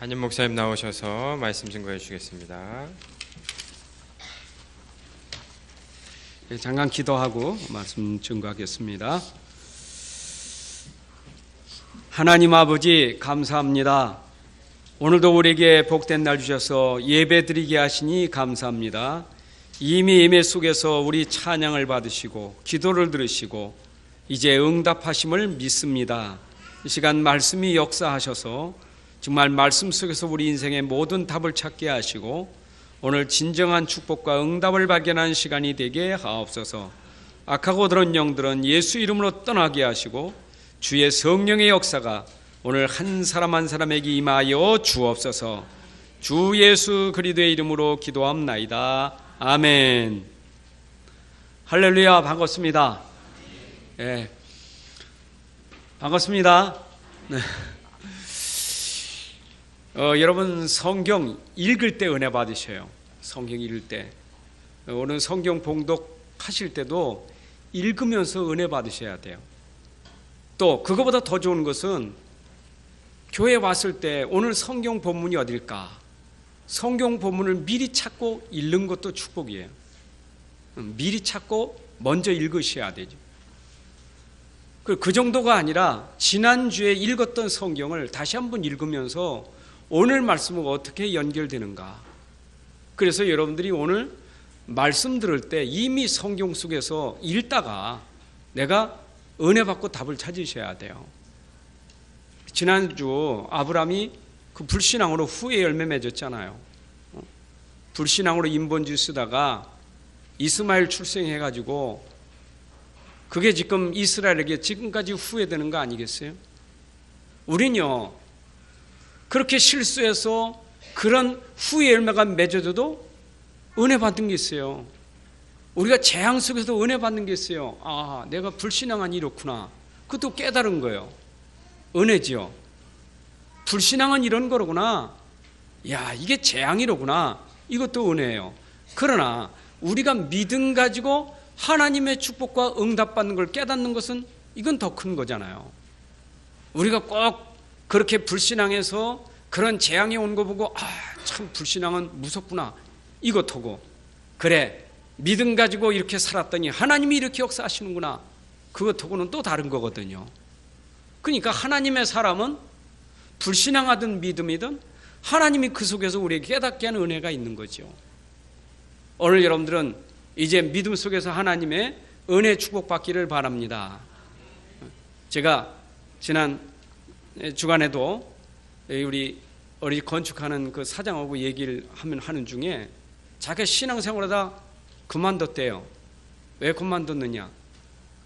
한윤 목사님 나오셔서 말씀 증거해 주시겠습니다. 잠깐 기도하고 말씀 증거하겠습니다. 하나님 아버지 감사합니다. 오늘도 우리에게 복된 날 주셔서 예배드리게 하시니 감사합니다. 이미 예배 속에서 우리 찬양을 받으시고 기도를 들으시고 이제 응답하심을 믿습니다. 이 시간 말씀이 역사하셔서 정말 말씀 속에서 우리 인생의 모든 답을 찾게 하시고 오늘 진정한 축복과 응답을 발견하는 시간이 되게 하옵소서. 악하고 더러운 영들은 예수 이름으로 떠나게 하시고 주의 성령의 역사가 오늘 한 사람 한 사람에게 임하여 주옵소서. 주 예수 그리스도의 이름으로 기도합나이다. 아멘. 할렐루야. 반갑습니다. 예, 반갑습니다. 네. 여러분 성경 읽을 때 은혜 받으셔요. 성경 읽을 때 오늘 성경 봉독하실 때도 읽으면서 은혜 받으셔야 돼요. 또 그거보다 더 좋은 것은 교회 왔을 때 오늘 성경 본문이 어딜까? 성경 본문을 미리 찾고 읽는 것도 축복이에요. 미리 찾고 먼저 읽으셔야 되죠. 그 정도가 아니라 지난주에 읽었던 성경을 다시 한번 읽으면서 오늘 말씀은 어떻게 연결되는가. 그래서 여러분들이 오늘 말씀 들을 때 이미 성경 속에서 읽다가 내가 은혜 받고 답을 찾으셔야 돼요. 지난주 아브라함이 그 불신앙으로 후에 열매 맺었잖아요. 불신앙으로 인본주의 쓰다가 이스마엘 출생해가지고 그게 지금 이스라엘에게 지금까지 후회되는 거 아니겠어요? 우린요 그렇게 실수해서 그런 후회 열매가 맺어져도 은혜 받은 게 있어요. 우리가 재앙 속에서도 은혜 받는 게 있어요. 아, 내가 불신앙은 이렇구나. 그것도 깨달은 거예요. 은혜지요. 불신앙은 이런 거로구나. 야, 이게 재앙이로구나. 이것도 은혜예요. 그러나 우리가 믿음 가지고 하나님의 축복과 응답받는 걸 깨닫는 것은 이건 더 큰 거잖아요. 우리가 꼭 그렇게 불신앙해서 그런 재앙이 온 거 보고 참 불신앙은 무섭구나. 이것하고 그래 믿음 가지고 이렇게 살았더니 하나님이 이렇게 역사하시는구나. 그것하고는 또 다른 거거든요. 그러니까 하나님의 사람은 불신앙하든 믿음이든 하나님이 그 속에서 우리에게 깨닫게 하는 은혜가 있는 거죠. 오늘 여러분들은 이제 믿음 속에서 하나님의 은혜 축복받기를 바랍니다. 제가 지난 주간에도 우리 어리 건축하는 그 사장하고 얘기를 하는 중에 자기가 신앙생활하다 그만뒀대요. 왜 그만뒀느냐?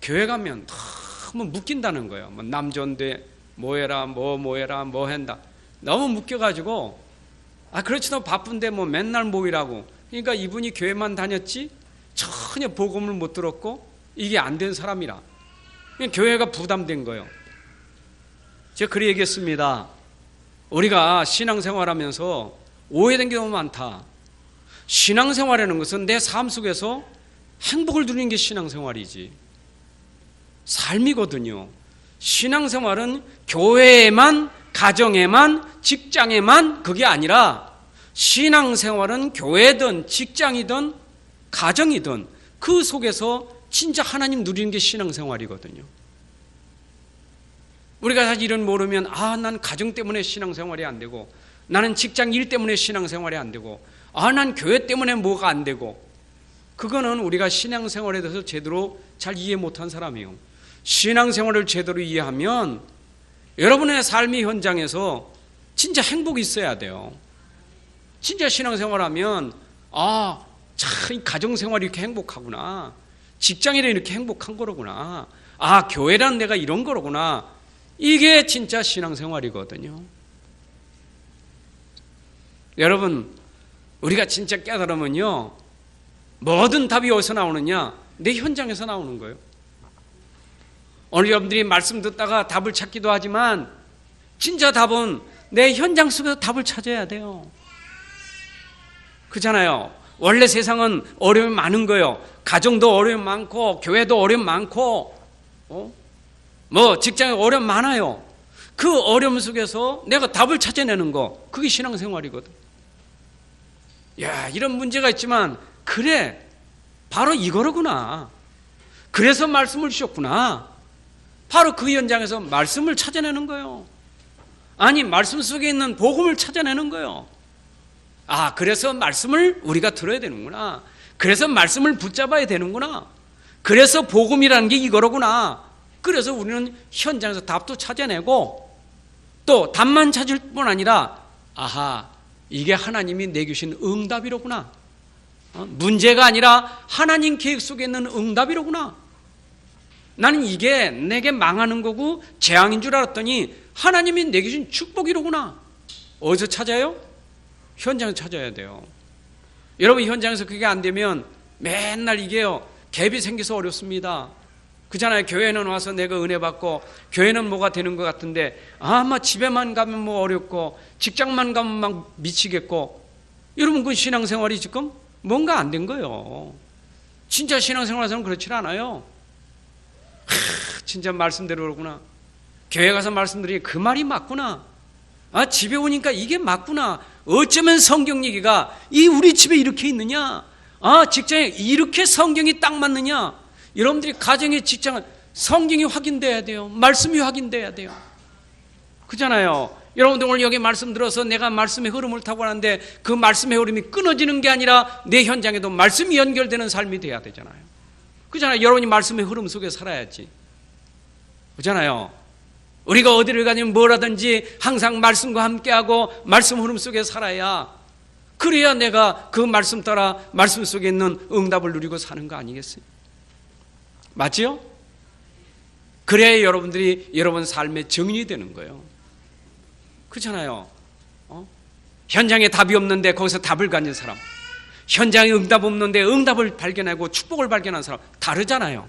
교회 가면 너무 묶인다는 거예요. 뭐 남존대 뭐해라 뭐해라 뭐 한다. 너무 묶여가지고 그렇지도 바쁜데 뭐 맨날 모이라고. 그러니까 이분이 교회만 다녔지 전혀 복음을 못 들었고 이게 안 된 사람이라 교회가 부담된 거예요. 제가 그래 얘기했습니다. 우리가 신앙생활하면서 오해된 게 너무 많다. 신앙생활이라는 것은 내 삶 속에서 행복을 누리는 게 신앙생활이지 삶이거든요. 신앙생활은 교회에만, 가정에만, 직장에만 그게 아니라 신앙생활은 교회든 직장이든 가정이든 그 속에서 진짜 하나님 누리는 게 신앙생활이거든요. 우리가 사실 이런 모르면 난 가정 때문에 신앙생활이 안 되고 나는 직장 일 때문에 신앙생활이 안 되고 난 교회 때문에 뭐가 안 되고 그거는 우리가 신앙생활에 대해서 제대로 잘 이해 못한 사람이에요. 신앙생활을 제대로 이해하면 여러분의 삶의 현장에서 진짜 행복이 있어야 돼요. 진짜 신앙생활하면 참 가정생활이 이렇게 행복하구나. 직장이라 이렇게 행복한 거로구나. 교회란 내가 이런 거로구나. 이게 진짜 신앙생활이거든요. 여러분 우리가 진짜 깨달으면요 모든 답이 어디서 나오느냐? 내 현장에서 나오는 거예요. 오늘 여러분들이 말씀 듣다가 답을 찾기도 하지만 진짜 답은 내 현장 속에서 답을 찾아야 돼요. 그렇잖아요. 원래 세상은 어려움이 많은 거예요. 가정도 어려움이 많고 교회도 어려움이 많고 뭐 직장에 어려움 많아요. 그 어려움 속에서 내가 답을 찾아내는 거, 그게 신앙생활이거든. 야, 이런 문제가 있지만 그래, 바로 이거로구나. 그래서 말씀을 주셨구나. 바로 그 현장에서 말씀을 찾아내는 거예요. 아니, 말씀 속에 있는 복음을 찾아내는 거예요. 아, 그래서 말씀을 우리가 들어야 되는구나. 그래서 말씀을 붙잡아야 되는구나. 그래서 복음이라는 게 이거로구나. 그래서 우리는 현장에서 답도 찾아내고 또 답만 찾을 뿐 아니라 아하, 이게 하나님이 내주신 응답이로구나. 문제가 아니라 하나님 계획 속에 있는 응답이로구나. 나는 이게 내게 망하는 거고 재앙인 줄 알았더니 하나님이 내게 주신 축복이로구나. 어디서 찾아요? 현장에서 찾아야 돼요. 여러분, 현장에서 그게 안 되면 맨날 이게요, 갭이 생겨서 어렵습니다. 그잖아요. 교회는 와서 내가 은혜 받고 교회는 뭐가 되는 것 같은데 아마 집에만 가면 뭐 어렵고 직장만 가면 막 미치겠고, 여러분 그 신앙생활이 지금 뭔가 안 된 거예요. 진짜 신앙생활에서는 그렇지 않아요. 진짜 말씀대로 그러구나. 교회 가서 말씀드리니 그 말이 맞구나. 아, 집에 오니까 이게 맞구나. 어쩌면 성경 얘기가 이 우리 집에 이렇게 있느냐? 아, 직장에 이렇게 성경이 딱 맞느냐? 여러분들이 가정의 직장은 성경이 확인돼야 돼요. 말씀이 확인돼야 돼요. 그잖아요. 여러분들 오늘 여기 말씀 들어서 내가 말씀의 흐름을 타고 가는데 그 말씀의 흐름이 끊어지는 게 아니라 내 현장에도 말씀이 연결되는 삶이 돼야 되잖아요. 그잖아요. 여러분이 말씀의 흐름 속에 살아야지. 그잖아요. 우리가 어디를 가면 뭐라든지 항상 말씀과 함께하고 말씀 흐름 속에 살아야, 그래야 내가 그 말씀 따라 말씀 속에 있는 응답을 누리고 사는 거 아니겠어요? 맞지요? 그래야 여러분들이 여러분 삶의 정인이 되는 거예요. 그렇잖아요. 현장에 답이 없는데 거기서 답을 가진 사람, 현장에 응답 없는데 응답을 발견하고 축복을 발견한 사람, 다르잖아요.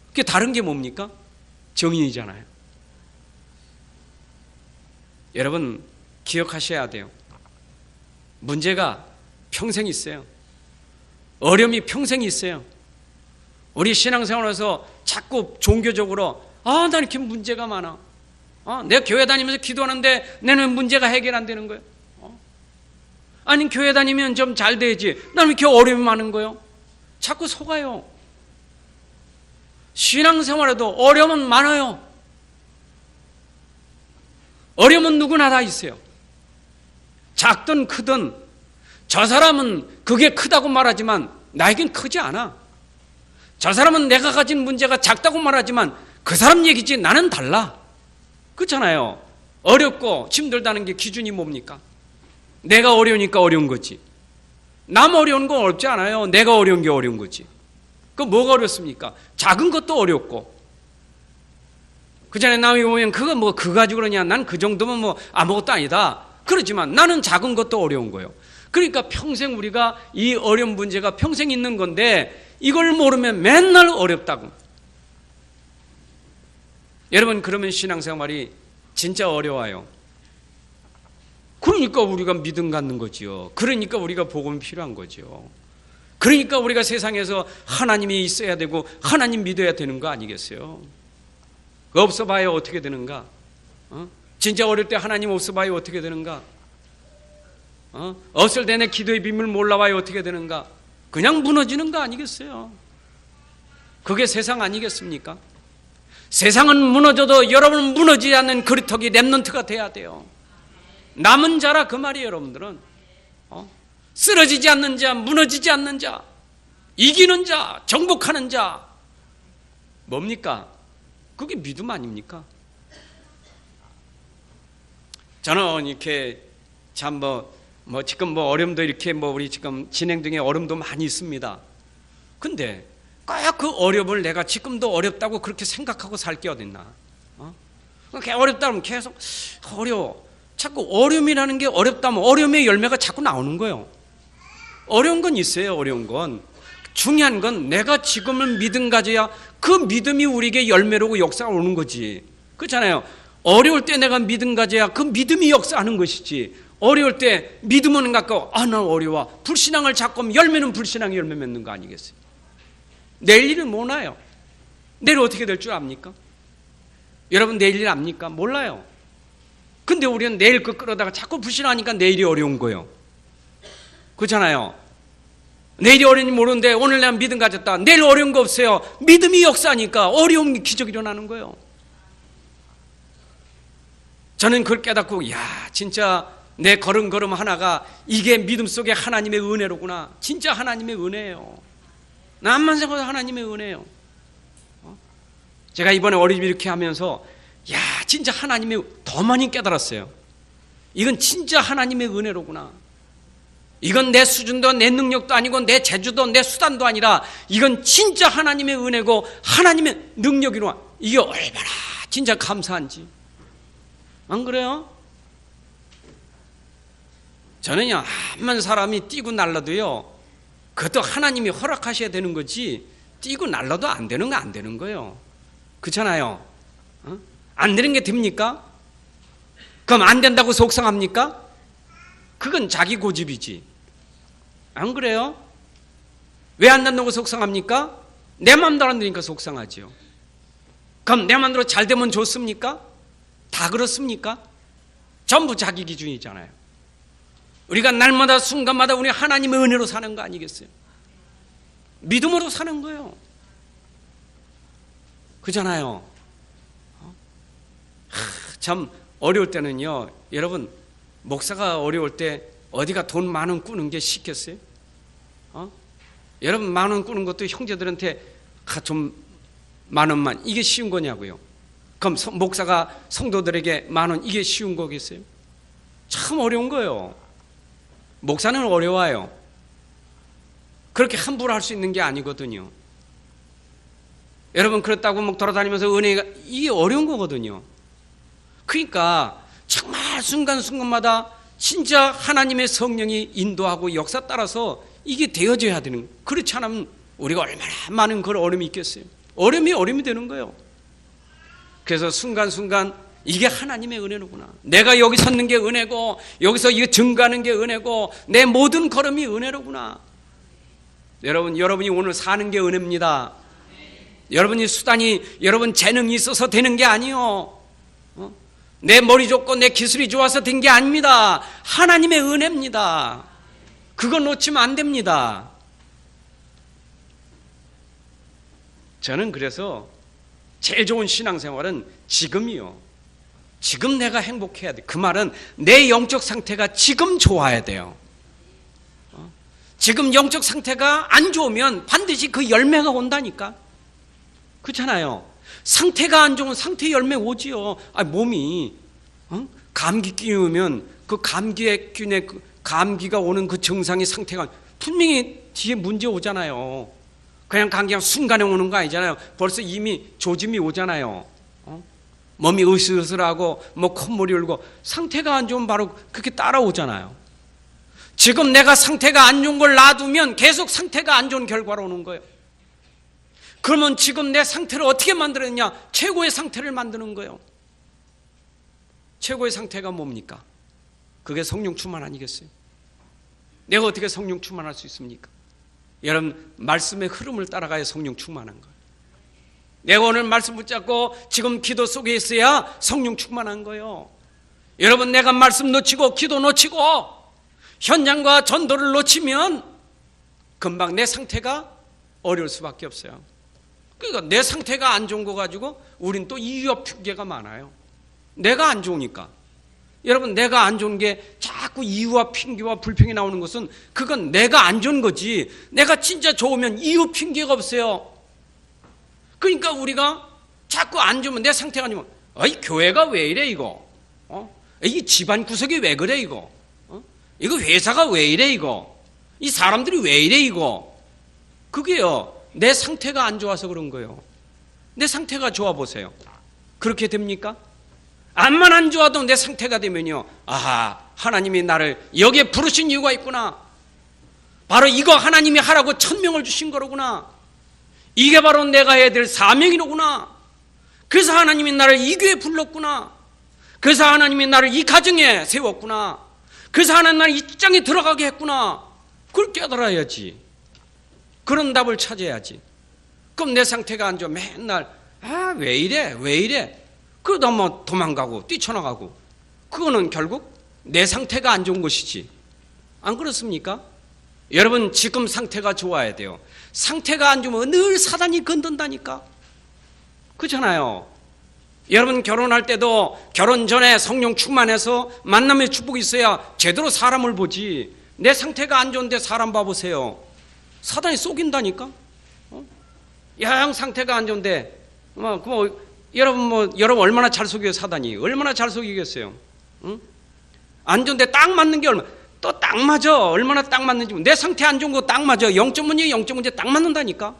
그게 다른 게 뭡니까? 정인이잖아요. 여러분 기억하셔야 돼요. 문제가 평생 있어요. 어려움이 평생 있어요. 우리 신앙생활에서 자꾸 종교적으로 난 이렇게 문제가 많아. 내가 교회 다니면서 기도하는데 내는 문제가 해결 안 되는 거예요. 아니 교회 다니면 좀 잘 되지. 나는 왜 이렇게 어려움이 많은 거예요? 자꾸 속아요. 신앙생활에도 어려움은 많아요. 어려움은 누구나 다 있어요. 작든 크든. 저 사람은 그게 크다고 말하지만 나에겐 크지 않아. 저 사람은 내가 가진 문제가 작다고 말하지만 그 사람 얘기지 나는 달라. 그렇잖아요. 어렵고 힘들다는 게 기준이 뭡니까? 내가 어려우니까 어려운 거지. 남 어려운 건 어렵지 않아요. 내가 어려운 게 어려운 거지. 그 뭐가 어렵습니까? 작은 것도 어렵고. 그 전에 남이 보면 그거 뭐 그거 가지고 그러냐. 난 그 정도면 뭐 아무것도 아니다. 그렇지만 나는 작은 것도 어려운 거예요. 그러니까 평생 우리가 이 어려운 문제가 평생 있는 건데 이걸 모르면 맨날 어렵다고. 여러분 그러면 신앙생활이 진짜 어려워요. 그러니까 우리가 믿음 갖는 거지요. 그러니까 우리가 복음이 필요한 거지요. 그러니까 우리가 세상에서 하나님이 있어야 되고 하나님 믿어야 되는 거 아니겠어요? 없어 봐요 어떻게 되는가? 진짜 어릴 때 하나님 없어 봐요 어떻게 되는가? 없을 때 내 기도의 비밀 몰라봐요 어떻게 되는가? 그냥 무너지는 거 아니겠어요? 그게 세상 아니겠습니까? 세상은 무너져도 여러분은 무너지지 않는 그리터기 랩넌트가 돼야 돼요. 남은 자라 그 말이에요. 여러분들은 쓰러지지 않는 자, 무너지지 않는 자, 이기는 자, 정복하는 자. 뭡니까? 그게 믿음 아닙니까? 저는 이렇게 참 지금 어려움도 이렇게 우리 지금 진행 중에 어려움도 많이 있습니다. 근데 꼭 그 어려움을 내가 지금도 어렵다고 그렇게 생각하고 살 게 어딨나? 어렵다 하면 계속 어려워. 자꾸 어려움이라는 게 어렵다면 어려움의 열매가 자꾸 나오는 거예요. 어려운 건 있어요. 어려운 건. 중요한 건 내가 지금은 믿음 가져야 그 믿음이 우리에게 열매로고 역사가 오는 거지. 그렇잖아요. 어려울 때 내가 믿음 가져야 그 믿음이 역사하는 것이지. 어려울 때 믿음은 갖고 나 어려워. 불신앙을 잡고 하면 열매는 불신앙이 열매 맺는 거 아니겠어요? 내일 일은 못 나요. 내일 어떻게 될 줄 압니까? 여러분 내일 일 압니까? 몰라요. 근데 우리는 내일 거 끌어다가 자꾸 불신하니까 내일이 어려운 거예요. 그렇잖아요. 내일이 어려운지 모르는데 오늘 내가 믿음 가졌다. 내일 어려운 거 없어요. 믿음이 역사니까 어려운 기적이 일어나는 거예요. 저는 그걸 깨닫고 진짜 내 걸음걸음 하나가 이게 믿음 속에 하나님의 은혜로구나. 진짜 하나님의 은혜예요. 남만 생각해도 하나님의 은혜예요. 제가 이번에 어린이집 이렇게 하면서 진짜 하나님의 더 많이 깨달았어요. 이건 진짜 하나님의 은혜로구나. 이건 내 수준도 내 능력도 아니고 내 재주도 내 수단도 아니라 이건 진짜 하나님의 은혜고 하나님의 능력이로구나. 이게 얼마나 진짜 감사한지. 안 그래요? 저는요, 한만 사람이 뛰고 날라도요, 그것도 하나님이 허락하셔야 되는 거지, 뛰고 날라도 안 되는 거 안 되는 거예요. 그렇잖아요. 안 되는 게 됩니까? 그럼 안 된다고 속상합니까? 그건 자기 고집이지. 안 그래요? 왜 안 된다고 속상합니까? 내 마음대로 안 되니까 속상하지요. 그럼 내 마음대로 잘 되면 좋습니까? 다 그렇습니까? 전부 자기 기준이잖아요. 우리가 날마다 순간마다 우리 하나님의 은혜로 사는 거 아니겠어요? 믿음으로 사는 거예요. 그잖아요. 참 어려울 때는요, 여러분, 목사가 어려울 때 어디가 돈 만 원 꾸는 게 쉽겠어요? 여러분, 만 원 꾸는 것도 형제들한테 좀 만 원만, 이게 쉬운 거냐고요? 그럼 목사가 성도들에게 만 원, 이게 쉬운 거겠어요? 참 어려운 거예요. 목사는 어려워요. 그렇게 함부로 할 수 있는 게 아니거든요. 여러분, 그렇다고 막 돌아다니면서 은혜가, 이게 어려운 거거든요. 그러니까 정말 순간순간마다 진짜 하나님의 성령이 인도하고 역사 따라서 이게 되어져야 되는 거예요. 그렇지 않으면 우리가 얼마나 많은 그런 어려움이 있겠어요. 어려움이 되는 거예요. 그래서 순간순간 이게 하나님의 은혜로구나. 내가 여기 섰는 게 은혜고 여기서 이거 증가하는 게 은혜고 내 모든 걸음이 은혜로구나. 여러분이 오늘 사는 게 은혜입니다. 여러분이 수단이, 여러분 재능이 있어서 되는 게 아니요. 내 머리 좋고 내 기술이 좋아서 된 게 아닙니다. 하나님의 은혜입니다. 그거 놓치면 안 됩니다. 저는 그래서 제일 좋은 신앙생활은 지금이요. 지금 내가 행복해야 돼. 그 말은 내 영적 상태가 지금 좋아야 돼요. 지금 영적 상태가 안 좋으면 반드시 그 열매가 온다니까. 그렇잖아요. 상태가 안 좋으면 상태 열매 오지요. 몸이 감기 끼우면 그 감기에 균에 감기가 오는 그 증상의 상태가 분명히 뒤에 문제 오잖아요. 그냥 감기가 순간에 오는 거 아니잖아요. 벌써 이미 조짐이 오잖아요. 몸이 으슬으슬하고 뭐 콧물이 울고 상태가 안 좋으면 바로 그렇게 따라오잖아요. 지금 내가 상태가 안 좋은 걸 놔두면 계속 상태가 안 좋은 결과로 오는 거예요. 그러면 지금 내 상태를 어떻게 만들었냐? 최고의 상태를 만드는 거예요. 최고의 상태가 뭡니까? 그게 성령 충만 아니겠어요? 내가 어떻게 성령 충만할 수 있습니까? 여러분, 말씀의 흐름을 따라가야 성령 충만한 거예요. 내가 오늘 말씀 붙잡고 지금 기도 속에 있어야 성령 충만한 거예요. 여러분, 내가 말씀 놓치고 기도 놓치고 현장과 전도를 놓치면 금방 내 상태가 어려울 수밖에 없어요. 그러니까 내 상태가 안 좋은 거 가지고 우린 또 이유와 핑계가 많아요. 내가 안 좋으니까. 여러분, 내가 안 좋은 게 자꾸 이유와 핑계와 불평이 나오는 것은 그건 내가 안 좋은 거지. 내가 진짜 좋으면 이유 핑계가 없어요. 그러니까 우리가 자꾸 안 좋으면 내 상태가 아니면 교회가 왜 이래 이거? 이 집안 구석이 왜 그래 이거? 이거 회사가 왜 이래 이거? 이 사람들이 왜 이래 이거? 그게요, 내 상태가 안 좋아서 그런 거예요. 내 상태가 좋아 보세요. 그렇게 됩니까? 암만 안 좋아도 내 상태가 되면요, 아하, 하나님이 나를 여기에 부르신 이유가 있구나. 바로 이거 하나님이 하라고 천명을 주신 거로구나. 이게 바로 내가 해야 될 사명이로구나. 그래서 하나님이 나를 이 교회에 불렀구나. 그래서 하나님이 나를 이 가정에 세웠구나. 그래서 하나님 나를 이 직장에 들어가게 했구나. 그걸 깨달아야지. 그런 답을 찾아야지. 그럼 내 상태가 안 좋아 맨날 왜 이래 왜 이래 그러다 뭐 도망가고 뛰쳐나가고 그거는 결국 내 상태가 안 좋은 것이지. 안 그렇습니까? 여러분 지금 상태가 좋아야 돼요. 상태가 안 좋으면 늘 사단이 건든다니까. 그렇잖아요. 여러분 결혼할 때도 결혼 전에 성령 충만해서 만남의 축복이 있어야 제대로 사람을 보지. 내 상태가 안 좋은데 사람 봐보세요. 사단이 속인다니까. 영 상태가 안 좋은데 여러분 얼마나 잘 속여요. 사단이 얼마나 잘 속이겠어요. 응? 안 좋은데 딱 맞는 게 또 딱 맞아. 얼마나 딱 맞는지. 내 상태 안 좋은 거 딱 맞아. 0점 문제 0점 문제 딱 맞는다니까.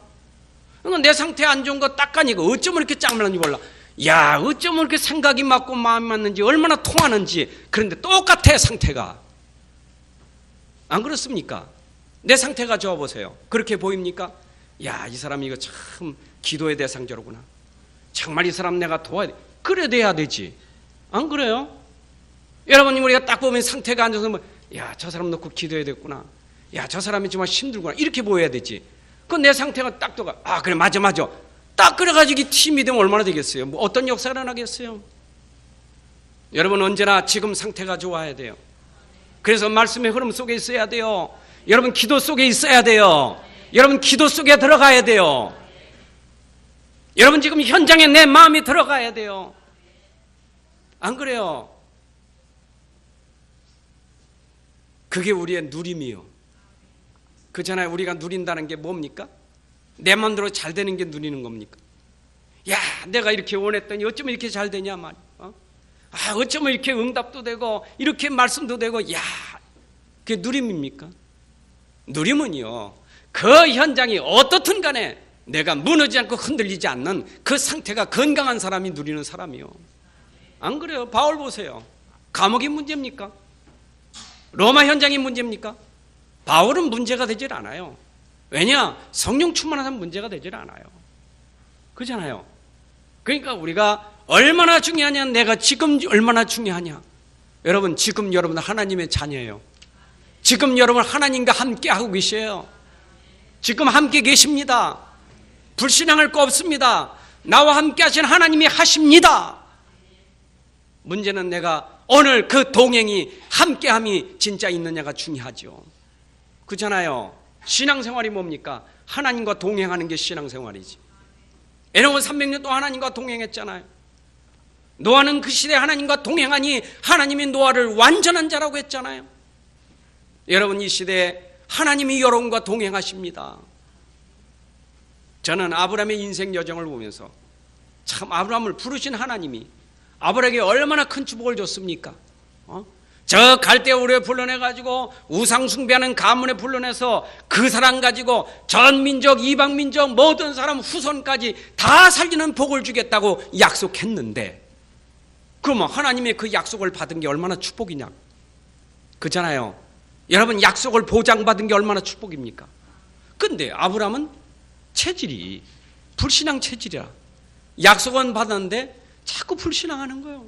그러니까 내 상태 안 좋은 거 딱 가니까 어쩌면 이렇게 짝 맞는지 몰라. 야, 어쩌면 이렇게 생각이 맞고 마음이 맞는지, 얼마나 통하는지. 그런데 똑같아 상태가. 안 그렇습니까? 내 상태가 좋아 보세요. 그렇게 보입니까? 야, 이 사람이 이거 참 기도의 대상자로구나. 정말 이 사람 내가 도와야 돼. 그래 돼야 되지. 안 그래요? 여러분 우리가 딱 보면 상태가 안 좋아서 야, 저 사람 놓고 기도해야 되겠구나. 야, 저 사람이 정말 힘들구나. 이렇게 보여야 되지. 그건 내 상태가 딱 도가. 아, 그래 맞아. 딱 그래가지고 팀이 되면 얼마나 되겠어요? 뭐 어떤 역사가 일어나겠어요? 여러분 언제나 지금 상태가 좋아야 돼요. 그래서 말씀의 흐름 속에 있어야 돼요. 여러분 기도 속에 있어야 돼요. 여러분 기도 속에 들어가야 돼요. 여러분 지금 현장에 내 마음이 들어가야 돼요. 안 그래요? 그게 우리의 누림이요. 그렇잖아요. 우리가 누린다는 게 뭡니까? 내 마음대로 잘 되는 게 누리는 겁니까? 야, 내가 이렇게 원했더니 어쩌면 이렇게 잘 되냐 말이야. 아, 어쩌면 이렇게 응답도 되고 이렇게 말씀도 되고. 야, 그게 누림입니까? 누림은요, 그 현장이 어떻든 간에 내가 무너지지 않고 흔들리지 않는 그 상태가 건강한 사람이 누리는 사람이요. 안 그래요? 바울 보세요. 감옥이 문제입니까? 로마 현장이 문제입니까? 바울은 문제가 되질 않아요. 왜냐? 성령 충만한 사람 문제가 되질 않아요. 그렇잖아요. 그러니까 우리가 얼마나 중요하냐, 내가 지금 얼마나 중요하냐. 여러분 지금 여러분 하나님의 자녀예요. 지금 여러분 하나님과 함께 하고 계셔요. 지금 함께 계십니다. 불신앙할 거 없습니다. 나와 함께 하신 하나님이 하십니다. 문제는 내가 오늘 그 동행이 함께함이 진짜 있느냐가 중요하죠. 그렇잖아요. 신앙생활이 뭡니까? 하나님과 동행하는 게 신앙생활이지. 에녹은 300년 동안 하나님과 동행했잖아요. 노아는 그 시대에 하나님과 동행하니 하나님이 노아를 완전한 자라고 했잖아요. 여러분 이 시대에 하나님이 여러분과 동행하십니다. 저는 아브라함의 인생 여정을 보면서 참 아브라함을 부르신 하나님이 아브라함에게 얼마나 큰 축복을 줬습니까? 저 갈대우르에 불러내가지고 우상 숭배하는 가문에 불러내서 그 사람 가지고 전 민족 이방 민족 모든 사람 후손까지 다 살리는 복을 주겠다고 약속했는데, 그러면 하나님의 그 약속을 받은 게 얼마나 축복이냐? 그렇잖아요. 여러분 약속을 보장받은 게 얼마나 축복입니까? 근데 아브라함은 체질이 불신앙 체질이야. 약속은 받았는데 자꾸 불신앙하는 거예요.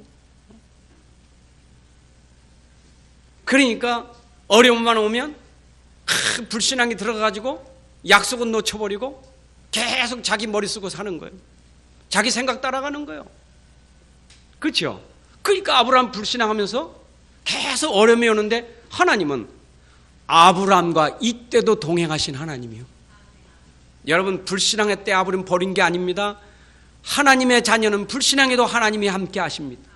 그러니까 어려움만 오면 불신앙이 들어가가지고 약속은 놓쳐버리고 계속 자기 머리 쓰고 사는 거예요. 자기 생각 따라가는 거예요. 그렇죠? 그러니까 아브라함 불신앙하면서 계속 어려움이 오는데 하나님은 아브라함과 이때도 동행하신 하나님이요. 여러분 불신앙의 때 아브라함 버린 게 아닙니다. 하나님의 자녀는 불신앙에도 하나님이 함께 하십니다.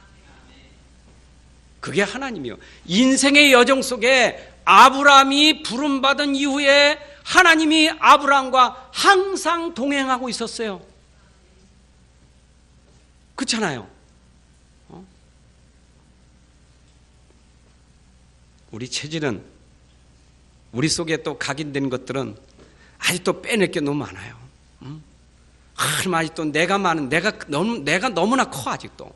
그게 하나님이요. 인생의 여정 속에 아브라함이 부름받은 이후에 하나님이 아브라함과 항상 동행하고 있었어요. 그렇잖아요. 우리 체질은, 우리 속에 또 각인된 것들은 아직도 빼낼 게 너무 많아요. 아직도 내가 많은, 내가 너무나 커 아직도.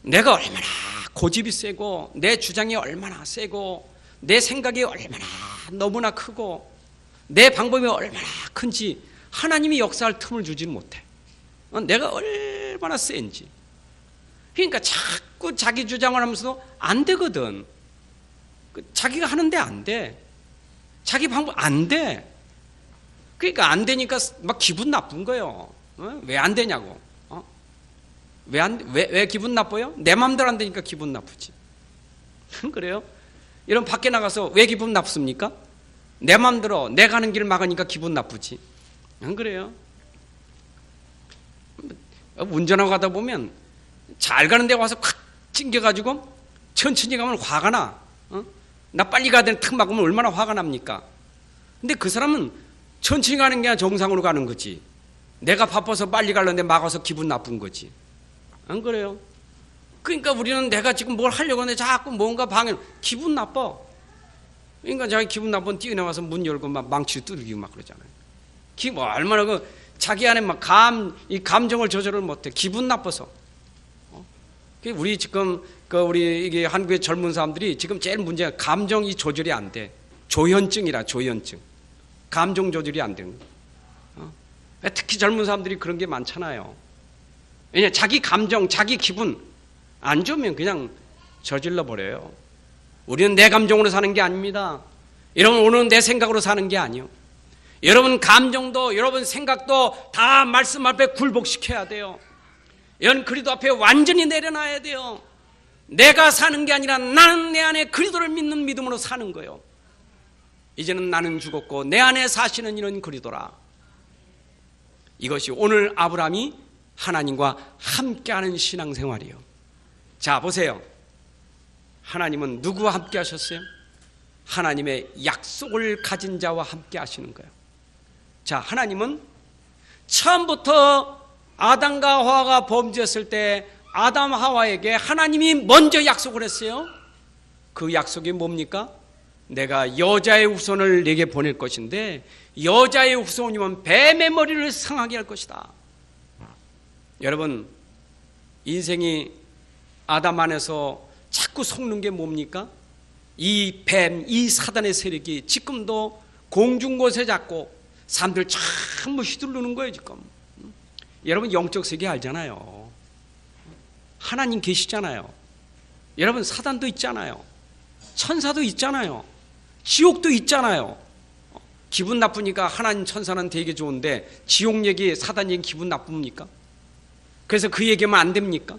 내가 얼마나 고집이 세고 내 주장이 얼마나 세고 내 생각이 얼마나 너무나 크고 내 방법이 얼마나 큰지 하나님이 역사할 틈을 주지는 못해. 내가 얼마나 센지. 그러니까 자꾸 자기 주장을 하면서도 안 되거든. 자기가 하는데 안 돼. 자기 방법 안 돼. 그러니까 안 되니까 막 기분 나쁜 거예요. 왜 안 되냐고. 왜 기분 나빠요? 내 마음대로 안 되니까 기분 나쁘지. 그래요? 이런 밖에 나가서 왜 기분 나쁘습니까? 내 마음대로 내가 가는 길을 막으니까 기분 나쁘지. 안 그래요? 운전하고 가다 보면 잘 가는 데 와서 콱 찡겨가지고 천천히 가면 화가 나. 나 빨리 가야 되는 탁 막으면 얼마나 화가 납니까? 근데 그 사람은 천천히 가는 게 아니라 정상으로 가는 거지. 내가 바빠서 빨리 가려는데 막아서 기분 나쁜 거지. 안 그래요? 그러니까 우리는 내가 지금 뭘 하려고 하는데 자꾸 뭔가 방해, 기분 나빠. 그러니까 자기 기분 나쁘면 뛰어나와서 문 열고 막 망치 뚫기고 막 그러잖아요. 얼마나 자기 안에 막 이 감정을 조절을 못해. 기분 나빠서. 우리 지금 우리 이게 한국의 젊은 사람들이 지금 제일 문제가 감정이 조절이 안 돼. 조현증이라 조현증. 감정 조절이 안 되는 거. 특히 젊은 사람들이 그런 게 많잖아요. 왜냐 자기 감정, 자기 기분 안 좋으면 그냥 저질러 버려요. 우리는 내 감정으로 사는 게 아닙니다. 여러분 오늘은 내 생각으로 사는 게 아니요. 여러분 감정도 여러분 생각도 다 말씀 앞에 굴복시켜야 돼요. 여러분 그리스도 앞에 완전히 내려놔야 돼요. 내가 사는 게 아니라 나는 내 안에 그리스도를 믿는 믿음으로 사는 거예요. 이제는 나는 죽었고 내 안에 사시는 이는 그리스도라. 이것이 오늘 아브라함이 하나님과 함께하는 신앙생활이에요. 자 보세요. 하나님은 누구와 함께 하셨어요? 하나님의 약속을 가진 자와 함께 하시는 거예요. 자, 하나님은 처음부터 아담과 하와가 범죄했을 때 아담 하와에게 하나님이 먼저 약속을 했어요. 그 약속이 뭡니까? 내가 여자의 후손을 내게 보낼 것인데 여자의 후손이면 뱀의 머리를 상하게 할 것이다. 여러분 인생이 아담 안에서 자꾸 속는 게 뭡니까? 이 뱀, 이 사단의 세력이 지금도 공중곳에 잡고 사람들 전부 휘두르는 거예요 지금. 여러분 영적 세계 알잖아요. 하나님 계시잖아요. 여러분 사단도 있잖아요. 천사도 있잖아요. 지옥도 있잖아요. 기분 나쁘니까 하나님 천사는 되게 좋은데 지옥 얘기, 사단 얘기 기분 나쁩니까? 그래서 그 얘기하면 안 됩니까?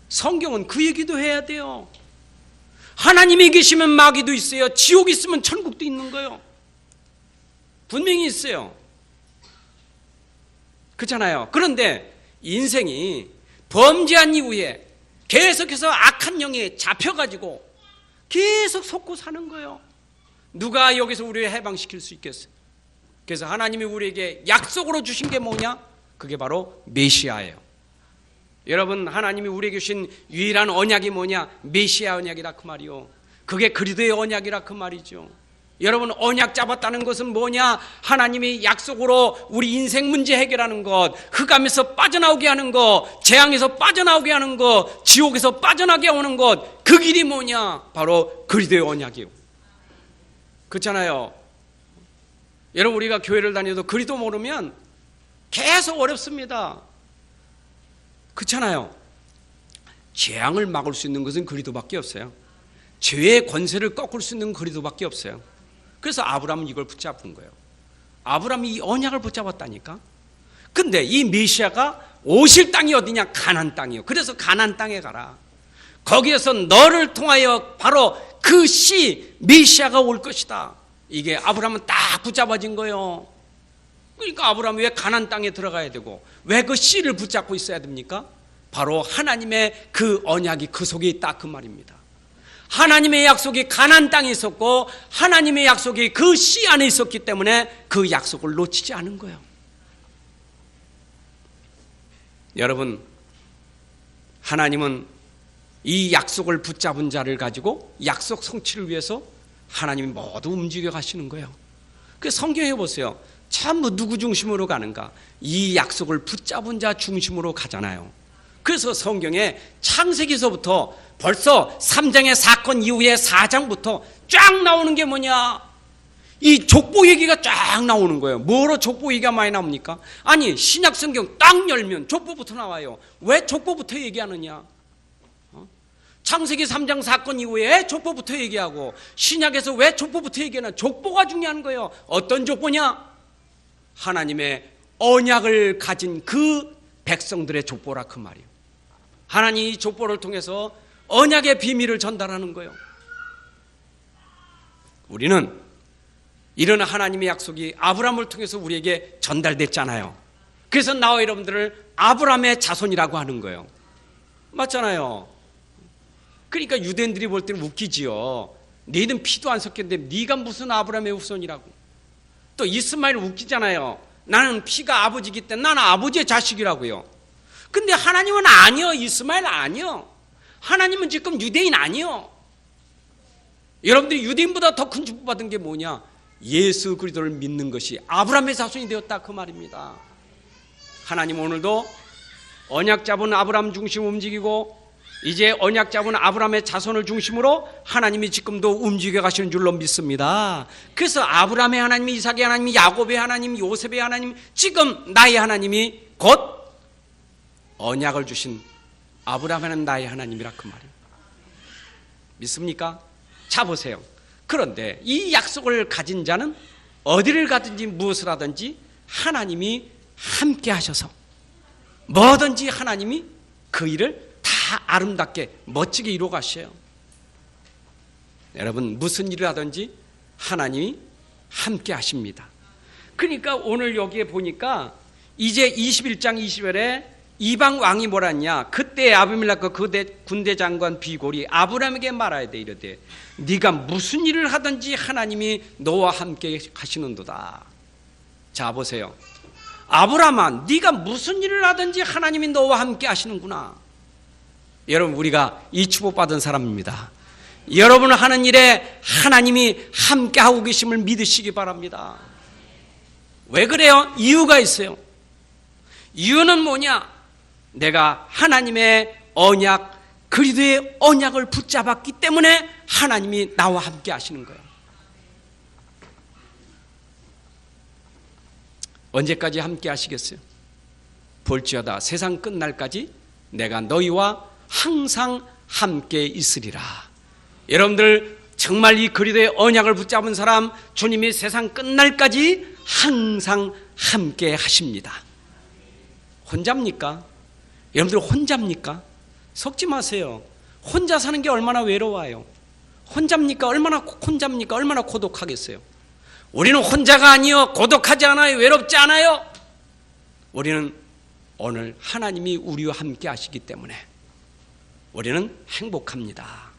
성경은 그 얘기도 해야 돼요. 하나님이 계시면 마귀도 있어요. 지옥이 있으면 천국도 있는 거예요. 분명히 있어요. 그렇잖아요. 그런데 인생이 범죄한 이후에 계속해서 악한 영에 잡혀가지고 계속 속고 사는 거예요. 누가 여기서 우리를 해방시킬 수 있겠어요? 그래서 하나님이 우리에게 약속으로 주신 게 뭐냐? 그게 바로 메시아예요. 여러분 하나님이 우리에게 주신 유일한 언약이 뭐냐? 메시아 언약이라 그 말이요. 그게 그리스도의 언약이라 그 말이죠. 여러분 언약 잡았다는 것은 뭐냐? 하나님이 약속으로 우리 인생 문제 해결하는 것, 흑암에서 빠져나오게 하는 것, 재앙에서 빠져나오게 하는 것, 지옥에서 빠져나게 오는 것, 그 길이 뭐냐? 바로 그리스도의 언약이에요. 그렇잖아요. 여러분 우리가 교회를 다녀도 그리스도 모르면 계속 어렵습니다. 그렇잖아요. 재앙을 막을 수 있는 것은 그리스도밖에 없어요. 죄의 권세를 꺾을 수 있는 그리스도밖에 없어요. 그래서 아브라함은 이걸 붙잡은 거예요. 아브라함이 이 언약을 붙잡았다니까. 근데 이 메시아가 오실 땅이 어디냐? 가나안 땅이에요. 그래서 가나안 땅에 가라. 거기에서 너를 통하여 바로 그 씨 메시아가 올 것이다. 이게 아브라함은 딱 붙잡아진 거예요. 그러니까 아브라함이 왜 가나안 땅에 들어가야 되고 왜 그 씨를 붙잡고 있어야 됩니까? 바로 하나님의 그 언약이 그 속에 있다 그 말입니다. 하나님의 약속이 가나안 땅에 있었고 하나님의 약속이 그 씨 안에 있었기 때문에 그 약속을 놓치지 않은 거예요. 여러분 하나님은 이 약속을 붙잡은 자를 가지고 약속 성취를 위해서 하나님이 모두 움직여 가시는 거예요. 그 성경에 보세요. 전부 누구 중심으로 가는가? 이 약속을 붙잡은 자 중심으로 가잖아요. 그래서 성경에 창세기서부터 벌써 3장의 사건 이후에 4장부터 쫙 나오는 게 뭐냐? 이 족보 얘기가 쫙 나오는 거예요. 뭐로 족보 얘기가 많이 나옵니까? 아니 신약 성경 딱 열면 족보부터 나와요. 왜 족보부터 얘기하느냐? 창세기 3장 사건 이후에 족보부터 얘기하고 신약에서 왜 족보부터 얘기하냐? 족보가 중요한 거예요. 어떤 족보냐? 하나님의 언약을 가진 그 백성들의 족보라 그 말이에요. 하나님이 이 족보를 통해서 언약의 비밀을 전달하는 거예요. 우리는 이런 하나님의 약속이 아브라함을 통해서 우리에게 전달됐잖아요. 그래서 나와 여러분들을 아브라함의 자손이라고 하는 거예요. 맞잖아요. 그러니까 유대인들이 볼 때는 웃기지요. 너희는 피도 안 섞였는데 네가 무슨 아브라함의 후손이라고. 또 이스마엘 웃기잖아요. 나는 피가 아버지이기 때문에 나는 아버지의 자식이라고요. 근데 하나님은 아니요. 이스마엘 아니요. 하나님은 지금 유대인 아니요. 여러분들이 유대인보다 더 큰 축복 받은 게 뭐냐? 예수 그리스도를 믿는 것이 아브라함의 자손이 되었다 그 말입니다. 하나님 오늘도 언약 잡은 아브라함 중심 움직이고 이제 언약 잡은 아브라함의 자손을 중심으로 하나님이 지금도 움직여 가시는 줄로 믿습니다. 그래서 아브라함의 하나님, 이삭의 하나님, 야곱의 하나님, 요셉의 하나님, 지금 나의 하나님이 곧 언약을 주신 아브라함은 나의 하나님이라 그 말이에요. 믿습니까? 자 보세요. 그런데 이 약속을 가진 자는 어디를 가든지 무엇을 하든지 하나님이 함께 하셔서 뭐든지 하나님이 그 일을 다 아름답게 멋지게 이루어 가셔요. 여러분 무슨 일을 하든지 하나님이 함께 하십니다. 그러니까 오늘 여기에 보니까 이제 21장 20절에 이방 왕이 뭐라냐? 그때 아비멜렉 그 군대 장관 비골이 아브라함에게 말하야 돼. 이르되 네가 무슨 일을 하든지 하나님이 너와 함께 하시는도다. 자 보세요. 아브라함아, 네가 무슨 일을 하든지 하나님이 너와 함께 하시는구나. 여러분 우리가 이 축복받은 사람입니다. 여러분 하는 일에 하나님이 함께 하고 계심을 믿으시기 바랍니다. 왜 그래요? 이유가 있어요. 이유는 뭐냐? 내가 하나님의 언약, 그리스도의 언약을 붙잡았기 때문에 하나님이 나와 함께 하시는 거예요. 언제까지 함께 하시겠어요? 볼지어다 세상 끝날까지 내가 너희와 항상 함께 있으리라. 여러분들 정말 이 그리스도의 언약을 붙잡은 사람, 주님이 세상 끝날까지 항상 함께 하십니다. 혼자입니까? 여러분들 혼자입니까? 속지 마세요. 혼자 사는 게 얼마나 외로워요. 혼자입니까? 얼마나 혼자입니까? 얼마나 고독하겠어요. 우리는 혼자가 아니요, 고독하지 않아요, 외롭지 않아요. 우리는 오늘 하나님이 우리와 함께 하시기 때문에 우리는 행복합니다.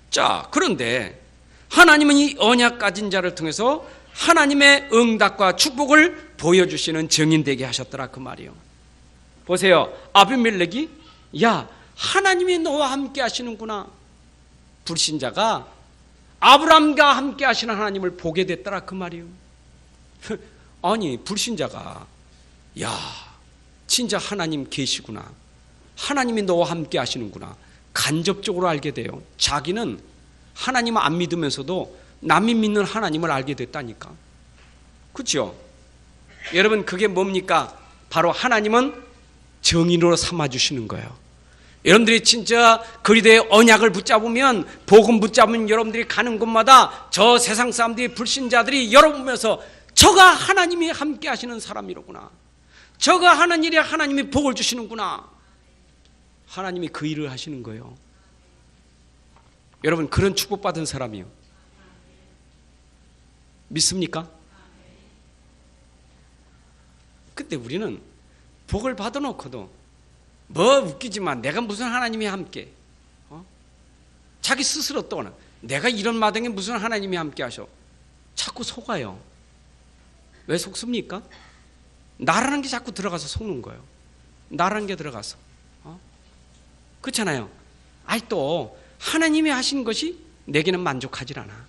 자, 그런데 하나님은 이 언약 가진 자를 통해서 하나님의 응답과 축복을 보여주시는 증인되게 하셨더라 그 말이요. 보세요. 아비멜렉이 야 하나님이 너와 함께 하시는구나. 불신자가 아브라함과 함께 하시는 하나님을 보게 됐더라 그 말이요. 아니 불신자가 야 진짜 하나님 계시구나. 하나님이 너와 함께 하시는구나. 간접적으로 알게 돼요. 자기는 하나님을 안 믿으면서도 남이 믿는 하나님을 알게 됐다니까. 그렇죠? 여러분 그게 뭡니까? 바로 하나님은 정인으로 삼아주시는 거예요. 여러분들이 진짜 그리스도의 언약을 붙잡으면, 복음 붙잡으면 여러분들이 가는 곳마다 저 세상 사람들이, 불신자들이 여러분 보면서 저가 하나님이 함께 하시는 사람이로구나, 저가 하는 일에 하나님이 복을 주시는구나, 하나님이 그 일을 하시는 거예요. 여러분 그런 축복받은 사람이요. 믿습니까? 근데 우리는 복을 받아놓고도 뭐 웃기지만 내가 무슨 하나님이 함께, 자기 스스로 또는 내가 이런 마당에 무슨 하나님이 함께 하셔, 자꾸 속아요. 왜 속습니까? 나라는 게 자꾸 들어가서 속는 거예요. 나라는 게 들어가서. 그렇잖아요. 아이 또 하나님이 하신 것이 내게는 만족하질 않아.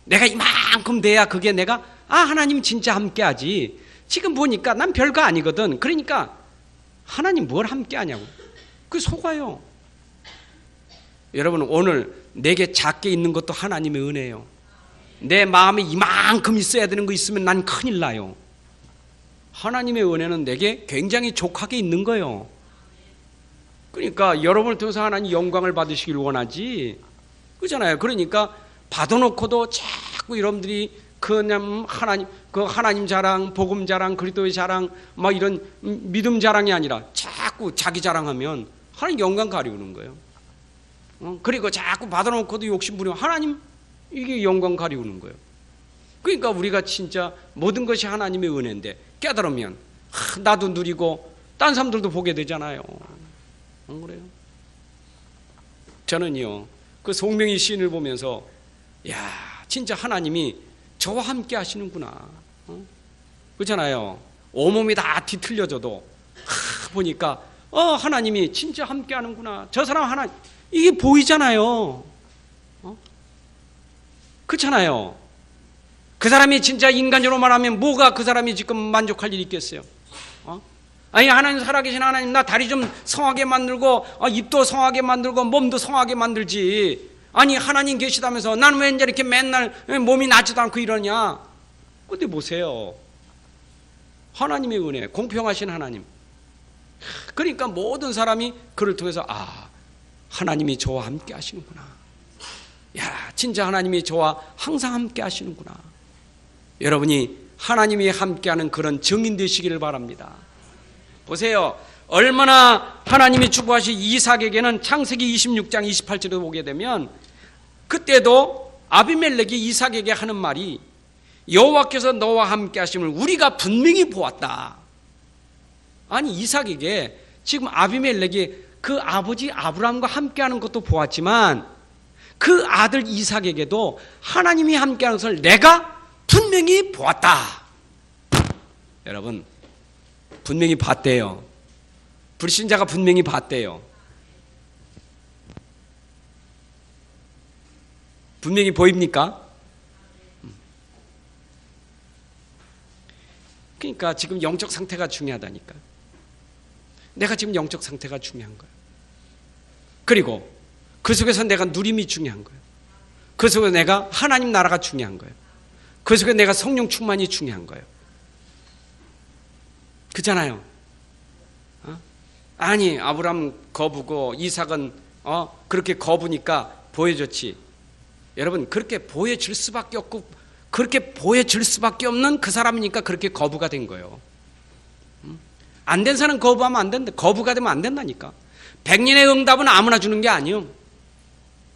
내가 이만큼 돼야 그게 내가 하나님 진짜 함께 하지. 지금 보니까 난 별거 아니거든. 그러니까 하나님 뭘 함께 하냐고. 그게 속아요. 여러분 오늘 내게 작게 있는 것도 하나님의 은혜예요. 내 마음에 이만큼 있어야 되는 거 있으면 난 큰일 나요. 하나님의 은혜는 내게 굉장히 족하게 있는 거예요. 그러니까 여러분을 통해서 하나님 영광을 받으시길 원하지. 그렇잖아요. 그러니까 받아놓고도 자꾸 여러분들이 그냥 하나님 자랑, 복음 자랑, 그리스도의 자랑, 막 이런 믿음 자랑이 아니라 자꾸 자기 자랑하면 하나님 영광 가리우는 거예요. 그리고 자꾸 받아놓고도 욕심 부리면 하나님 이게 영광 가리우는 거예요. 그러니까 우리가 진짜 모든 것이 하나님의 은혜인데 깨달으면 나도 누리고 딴 사람들도 보게 되잖아요. 안 그래요? 저는요 그 송명희 시인을 보면서 야 진짜 하나님이 저와 함께 하시는구나. 그렇잖아요. 온몸이 다 뒤틀려져도 보니까 하나님이 진짜 함께 하는구나. 저 사람 하나님 이게 보이잖아요. 그렇잖아요. 그 사람이 진짜 인간적으로 말하면 뭐가 그 사람이 지금 만족할 일이 있겠어요? 아니 하나님 살아계신 하나님 나 다리 좀 성하게 만들고 입도 성하게 만들고 몸도 성하게 만들지. 아니 하나님 계시다면서 나는 왜 이렇게 맨날 몸이 낫지도 않고 이러냐. 근데 보세요. 하나님의 은혜, 공평하신 하나님. 그러니까 모든 사람이 그를 통해서 하나님이 저와 함께 하시는구나. 야 진짜 하나님이 저와 항상 함께 하시는구나. 여러분이 하나님이 함께하는 그런 증인 되시기를 바랍니다. 보세요. 얼마나 하나님이 축복하신 이삭에게는 창세기 26장 28절에 보게 되면 그때도 아비멜렉이 이삭에게 하는 말이 여호와께서 너와 함께 하심을 우리가 분명히 보았다. 아니 이삭에게 지금 아비멜렉이 그 아버지 아브라함과 함께하는 것도 보았지만 그 아들 이삭에게도 하나님이 함께하는 것을 내가 분명히 보았다. 여러분 분명히 봤대요. 불신자가 분명히 봤대요. 분명히 보입니까? 그러니까 지금 영적 상태가 중요하다니까. 내가 지금 영적 상태가 중요한 거예요. 그리고 그 속에서 내가 누림이 중요한 거예요. 그 속에서 내가 하나님 나라가 중요한 거예요. 그 속에서 내가 성령 충만이 중요한 거예요. 그렇잖아요. 아니 아브라함 거부고 이삭은 그렇게 거부니까 보여줬지. 여러분 그렇게 보여질 수밖에 없고 그렇게 보여질 수밖에 없는 그 사람이니까 그렇게 거부가 된 거예요. 안 된 사람 거부하면 안 된다. 거부가 되면 안 된다니까. 100년의 응답은 아무나 주는 게 아니에요.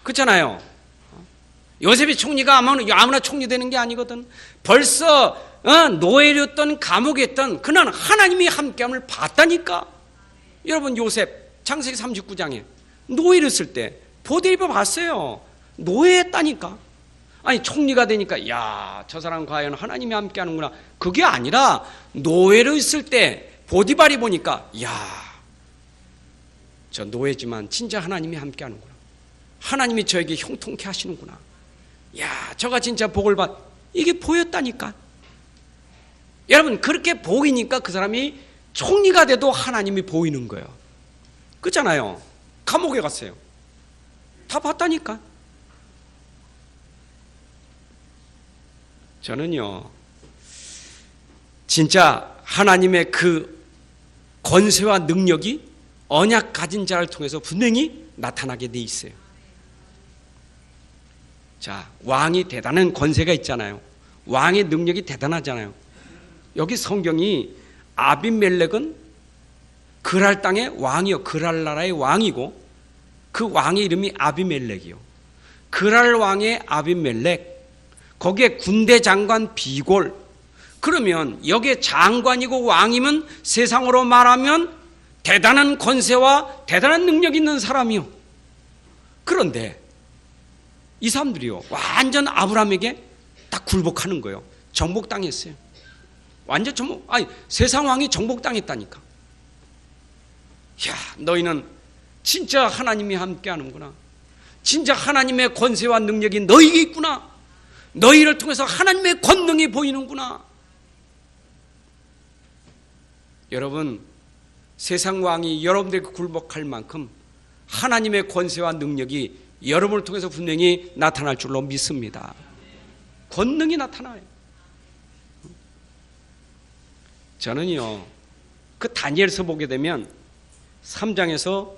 그렇잖아요. 요셉이 총리가 아무나 총리 되는 게 아니거든. 벌써 노예였던 감옥에 있던 그는 하나님이 함께함을 봤다니까. 여러분 요셉 창세기 39장에 노예를 쓸 때 보디리바 봤어요. 노예했다니까. 아니 총리가 되니까 야, 저 사람 과연 하나님이 함께하는구나. 그게 아니라 노예로 있을 때 보디발이 보니까 야, 저 노예지만 진짜 하나님이 함께하는구나. 하나님이 저에게 형통케 하시는구나. 야, 저가 진짜 복을 받. 이게 보였다니까. 여러분 그렇게 보이니까 그 사람이 총리가 돼도 하나님이 보이는 거예요. 그렇잖아요. 감옥에 갔어요. 다 봤다니까. 저는요 진짜 하나님의 그 권세와 능력이 언약 가진 자를 통해서 분명히 나타나게 돼 있어요. 자, 왕이 대단한 권세가 있잖아요. 왕의 능력이 대단하잖아요. 여기 성경이 아비멜렉은 그랄 땅의 왕이요, 그랄 나라의 왕이고 그 왕의 이름이 아비멜렉이요. 그랄 왕의 아비멜렉, 거기에 군대 장관 비골. 그러면 여기에 장관이고 왕이면 세상으로 말하면 대단한 권세와 대단한 능력 있는 사람이요. 그런데 이 사람들이요 완전 아브라함에게 딱 굴복하는 거예요. 정복당했어요. 완전 세상 왕이 정복당했다니까. 야, 너희는 진짜 하나님이 함께하는구나. 진짜 하나님의 권세와 능력이 너희에게 있구나. 너희를 통해서 하나님의 권능이 보이는구나. 여러분, 세상 왕이 여러분들에게 굴복할 만큼 하나님의 권세와 능력이 여러분을 통해서 분명히 나타날 줄로 믿습니다. 권능이 나타나요. 저는요 그 다니엘서 보게 되면 3장에서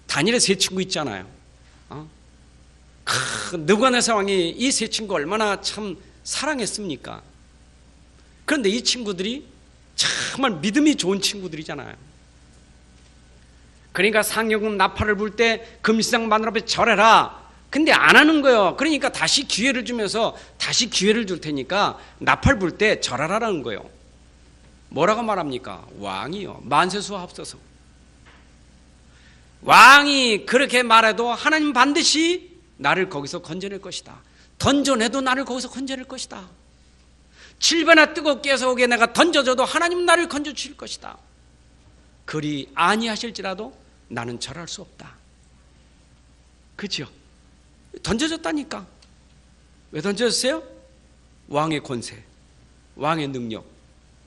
다니엘의 세 친구 있잖아요. 느부갓네살 왕이 이 세 친구 얼마나 참 사랑했습니까? 그런데 이 친구들이 정말 믿음이 좋은 친구들이잖아요. 그러니까 상여금 나팔을 불 때 금시장 마늘 앞에 절해라. 근데 안 하는 거예요. 그러니까 다시 기회를 주면서 다시 기회를 줄 테니까 나팔 불 때 절하라라는 거예요. 뭐라고 말합니까? 왕이요. 만세수와 합서서. 왕이 그렇게 말해도 하나님 반드시 나를 거기서 건져낼 것이다. 던져내도 나를 거기서 건져낼 것이다. 7배나 뜨겁게 해서 오게 내가 던져줘도 하나님 나를 건져주실 것이다. 그리 아니하실지라도 나는 절할 수 없다. 그죠? 던져졌다니까. 왜 던져졌어요? 왕의 권세, 왕의 능력.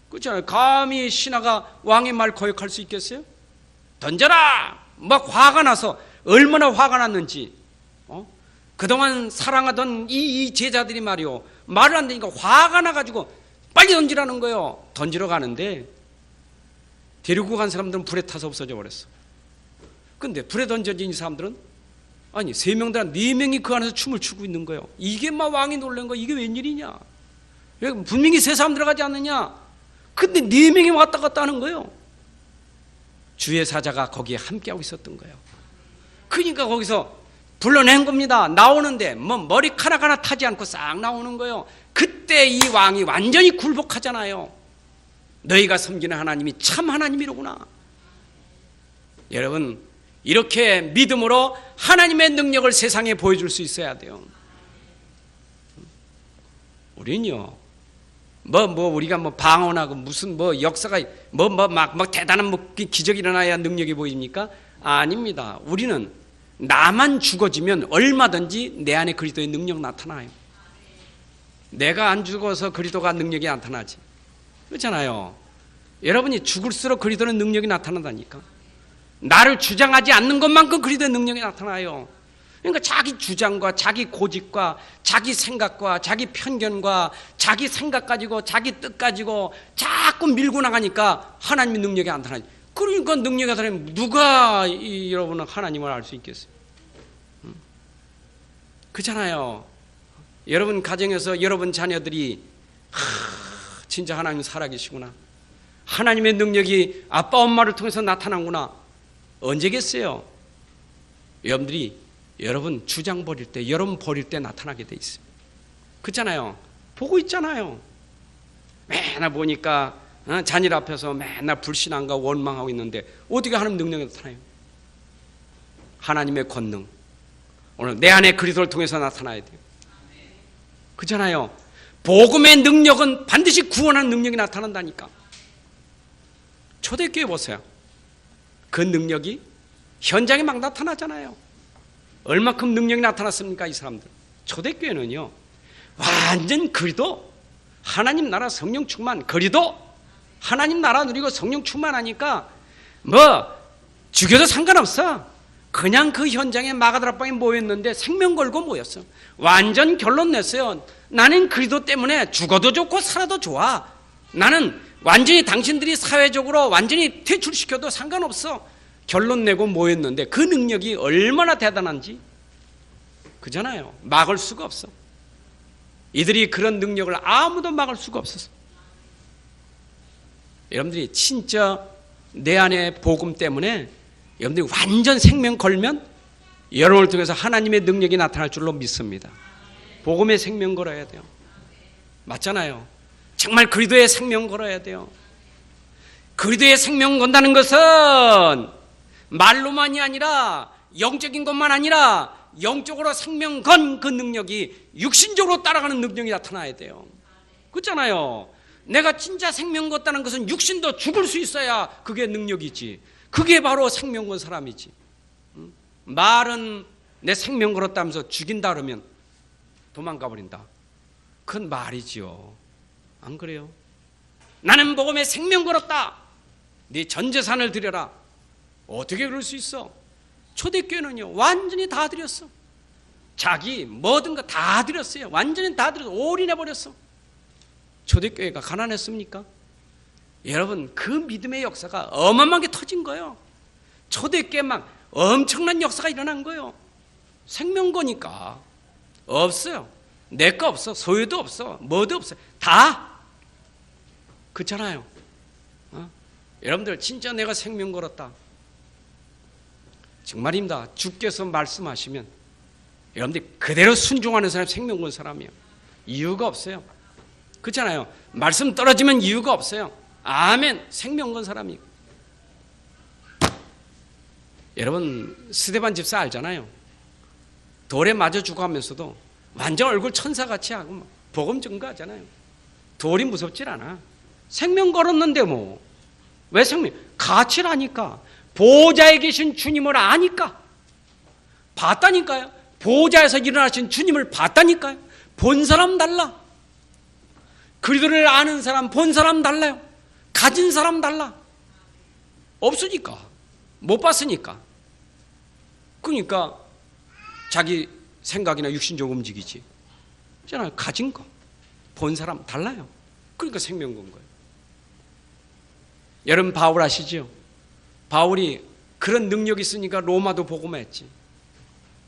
그렇잖아요. 감히 신하가 왕의 말 거역할 수 있겠어요? 던져라! 막 화가 나서 얼마나 화가 났는지. 그동안 사랑하던 이 제자들이 말이요, 말을 안 되니까 화가 나가지고 빨리 던지라는 거예요. 던지러 가는데 데리고 간 사람들은 불에 타서 없어져 버렸어. 근데 불에 던져진 이 사람들은 아니 3명들 4명이 그 안에서 춤을 추고 있는 거예요. 이게 막 왕이 놀란 거. 이게 웬일이냐. 분명히 3사람 들어가지 않느냐. 근데 4명이 왔다 갔다 하는 거예요. 주의 사자가 거기에 함께하고 있었던 거예요. 그러니까 거기서 불러낸 겁니다. 나오는데 뭐 머리카락 하나 타지 않고 싹 나오는 거예요. 그때 이 왕이 완전히 굴복하잖아요. 너희가 섬기는 하나님이 참 하나님이로구나. 여러분, 이렇게 믿음으로 하나님의 능력을 세상에 보여줄 수 있어야 돼요. 우리는요, 우리가 방언하고 무슨 역사가 막 대단한 기적이 일어나야 능력이 보입니까? 아닙니다. 우리는 나만 죽어지면 얼마든지 내 안에 그리스도의 능력 나타나요. 내가 안 죽어서 그리스도가 능력이 나타나지. 그렇잖아요. 여러분이 죽을수록 그리스도는 능력이 나타난다니까. 나를 주장하지 않는 것만큼 그리스도의 능력이 나타나요. 그러니까 자기 주장과 자기 고집과 자기 생각과 자기 편견과 자기 생각 가지고 자기 뜻 가지고 자꾸 밀고 나가니까 하나님의 능력이 안 나타나지. 그러니까 능력이 나타나면 누가 여러분은 하나님을 알 수 있겠어요? 그렇잖아요. 여러분 가정에서 여러분 자녀들이 진짜 하나님 살아계시구나. 하나님의 능력이 아빠 엄마를 통해서 나타난구나. 언제겠어요? 여러분들이 여러분 주장 버릴 때, 여러분 버릴 때 나타나게 돼 있어요. 그렇잖아요. 보고 있잖아요. 맨날 보니까 자녀 앞에서 맨날 불신앙과 원망하고 있는데 어떻게 하나님 능력이 나타나요? 하나님의 권능. 오늘 내 안에 그리스도를 통해서 나타나야 돼요. 그렇잖아요. 복음의 능력은 반드시 구원하는 능력이 나타난다니까. 초대교회 보세요. 그 능력이 현장에 막 나타나잖아요. 얼마큼 능력이 나타났습니까? 이 사람들. 초대교회는요, 완전 그리도 하나님 나라 성령 충만, 그리도 하나님 나라 누리고 성령 충만하니까 죽여도 상관없어. 그냥 그 현장에 마가다락방에 모였는데 생명 걸고 모였어. 완전 결론 냈어요. 나는 그리스도 때문에 죽어도 좋고 살아도 좋아. 나는 완전히 당신들이 사회적으로 완전히 퇴출시켜도 상관없어. 결론 내고 모였는데 그 능력이 얼마나 대단한지. 그잖아요. 막을 수가 없어. 이들이 그런 능력을 아무도 막을 수가 없었어. 여러분들이 진짜 내 안에 복음 때문에 여러분들이 완전 생명 걸면 여러분을 통해서 하나님의 능력이 나타날 줄로 믿습니다. 복음의 생명 걸어야 돼요. 맞잖아요. 정말 그리스도의 생명 걸어야 돼요. 그리스도의 생명 건다는 것은 말로만이 아니라 영적인 것만 아니라 영적으로 생명 건 그 능력이 육신적으로 따라가는 능력이 나타나야 돼요. 그렇잖아요. 내가 진짜 생명 걷다는 것은 육신도 죽을 수 있어야 그게 능력이지. 그게 바로 생명 건 사람이지. 말은 내 생명 걸었다면서 죽인다 그러면 도망가 버린다. 그건 말이지요. 안 그래요? 나는 복음에 생명 걸었다. 네 전 재산을 드려라. 어떻게 그럴 수 있어? 초대교회는요, 완전히 다 드렸어. 자기 모든 거 다 드렸어요. 완전히 다 드려서 올인해버렸어. 초대교회가 가난했습니까? 여러분, 그 믿음의 역사가 어마어마하게 터진 거예요. 초대교회 막 엄청난 역사가 일어난 거예요. 생명거니까 없어요. 내 거 없어. 소유도 없어. 뭐도 없어. 다 그렇잖아요. 여러분들 진짜 내가 생명 걸었다. 정말입니다. 주께서 말씀하시면 여러분들이 그대로 순종하는 사람이 생명 건 사람이에요. 이유가 없어요. 그렇잖아요. 말씀 떨어지면 이유가 없어요. 아멘. 생명 건 사람이에요. 여러분 스데반 집사 알잖아요. 돌에 맞아 죽어가면서도 완전 얼굴 천사같이 하고 막 복음 증거하잖아요. 돌이 무섭질 않아. 생명 걸었는데 뭐. 왜 생명? 가치를 아니까. 보좌에 계신 주님을 아니까. 봤다니까요. 보좌에서 일어나신 주님을 봤다니까요. 본 사람 달라. 그리스도를 아는 사람, 본 사람 달라요. 가진 사람 달라. 없으니까. 못 봤으니까. 그러니까 자기 생각이나 육신적으로 움직이지. 있잖아요. 가진 거. 본 사람 달라요. 그러니까 생명 건 거예요. 여러분 바울 아시죠? 바울이 그런 능력이 있으니까 로마도 복음했지.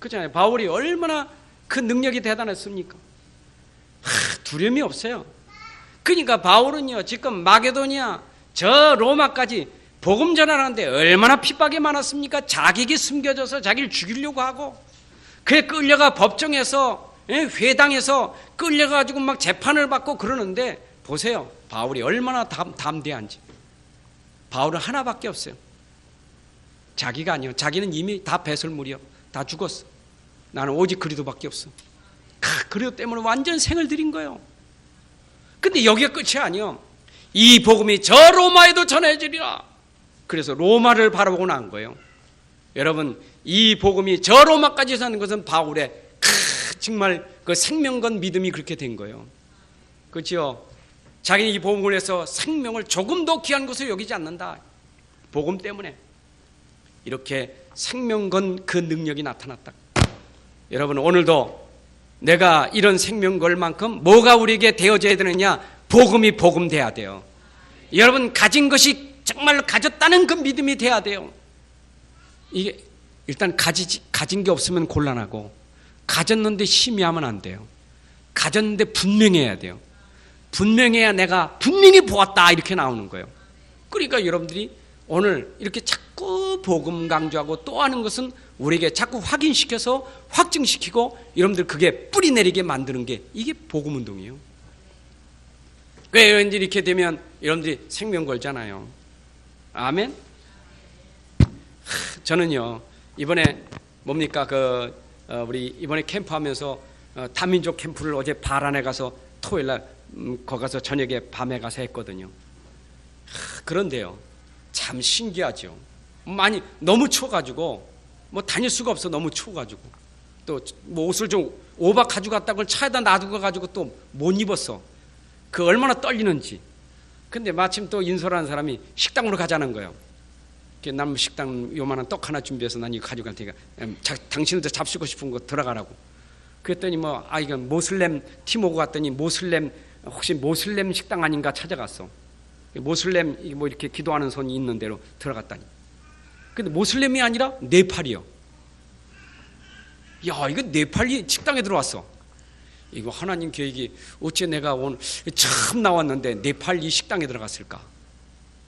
그렇잖아요. 바울이 얼마나 그 능력이 대단했습니까? 두려움이 없어요. 그러니까 바울은요 지금 마게도니아 저 로마까지 복음 전하는데 얼마나 핍박이 많았습니까? 자기에게 숨겨져서 자기를 죽이려고 하고 그래 끌려가 법정에서 회당에서 끌려가지고 막 재판을 받고 그러는데 보세요. 바울이 얼마나 담대한지. 바울은 하나밖에 없어요. 자기가 아니요. 자기는 이미 다 배설물이요. 다 죽었어. 나는 오직 그리스도밖에 없어. 그리스도 때문에 완전 생을 들인 거예요. 근데 여기가 끝이 아니요. 이 복음이 저 로마에도 전해지리라. 그래서 로마를 바라보고 난 거예요. 여러분 이 복음이 저 로마까지 사는 것은 바울의 정말 그 생명건 믿음이 그렇게 된 거예요. 그렇죠? 자기는 이 복음을 해서 생명을 조금도 귀한 것을 여기지 않는다. 복음 때문에 이렇게 생명건 그 능력이 나타났다. 여러분 오늘도 내가 이런 생명 걸 만큼 뭐가 우리에게 되어져야 되느냐? 복음이 복음돼야 돼요. 여러분 가진 것이 정말로 가졌다는 그 믿음이 돼야 돼요. 이게 일단 가진 게 없으면 곤란하고 가졌는데 희미하면 안 돼요. 가졌는데 분명해야 돼요. 분명해야 내가 분명히 보았다 이렇게 나오는 거예요. 그러니까 여러분들이 오늘 이렇게 자꾸 복음 강조하고 또 하는 것은 우리에게 자꾸 확인시켜서 확증시키고 여러분들 그게 뿌리 내리게 만드는 게 이게 복음 운동이에요. 왜 왠지 이렇게 되면 여러분들이 생명 걸잖아요. 아멘. 저는요 이번에 뭡니까 우리 이번에 캠프하면서 다민족 캠프를 어제 바란에 가서 토요일날 거기 가서 저녁에 밤에 가서 했거든요. 그런데요 참 신기하죠. 많이 너무 추워가지고 뭐 다닐 수가 없어. 너무 추워가지고 또 뭐 옷을 좀 오바 가져갔다 그걸 차에다 놔두고 가지고 또 못 입었어. 그 얼마나 떨리는지. 근데 마침 또 인솔하는 사람이 식당으로 가자는 거예요. 남 식당 요만한 떡 하나 준비해서 난 이거 가져갈 테니까 당신도 잡수고 싶은 거 들어가라고. 그랬더니 이건 모슬렘 팀 오고 갔더니 혹시 모슬렘 식당 아닌가 찾아갔어. 모슬렘 뭐 이렇게 기도하는 손이 있는 데로 들어갔다니. 근데 모슬렘이 아니라 네팔이요. 야, 이거 네팔이 식당에 들어왔어. 이거 하나님 계획이 어째 내가 오늘 처음 나왔는데 네팔 이 식당에 들어갔을까?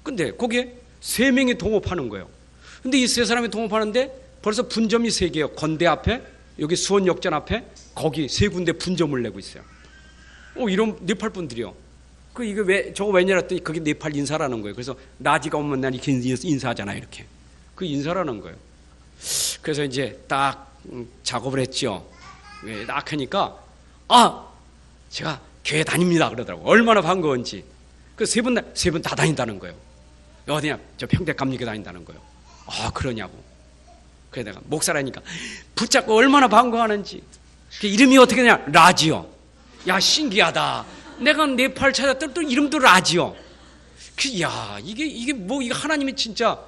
근데 거기에 3명이 동업하는 거예요. 근데 이 3사람이 동업하는데 벌써 분점이 3개예요. 건대 앞에, 여기 수원역전 앞에, 거기 3군데 분점을 내고 있어요. 이런 네팔 분들이요. 이거 저거 왜냐 했더니 그게 네팔 인사라는 거예요. 그래서 나지가 오면 난 이렇게 인사하잖아요. 이렇게. 그 인사라는 거예요. 그래서 이제 딱 작업을 했죠. 딱 하니까 제가 교회 다닙니다 그러더라고. 얼마나 반가운지. 그 세 분 다 다닌다는 거예요. 어디냐? 저 평택감리교 다닌다는 거예요. 그러냐고. 그래 내가 목사라니까 붙잡고 얼마나 반가워하는지. 그 이름이 어떻게 되냐? 라지요. 야 신기하다. 내가 네팔 찾았더니 또 이름도 라지요. 이게 뭐 이게 하나님이 진짜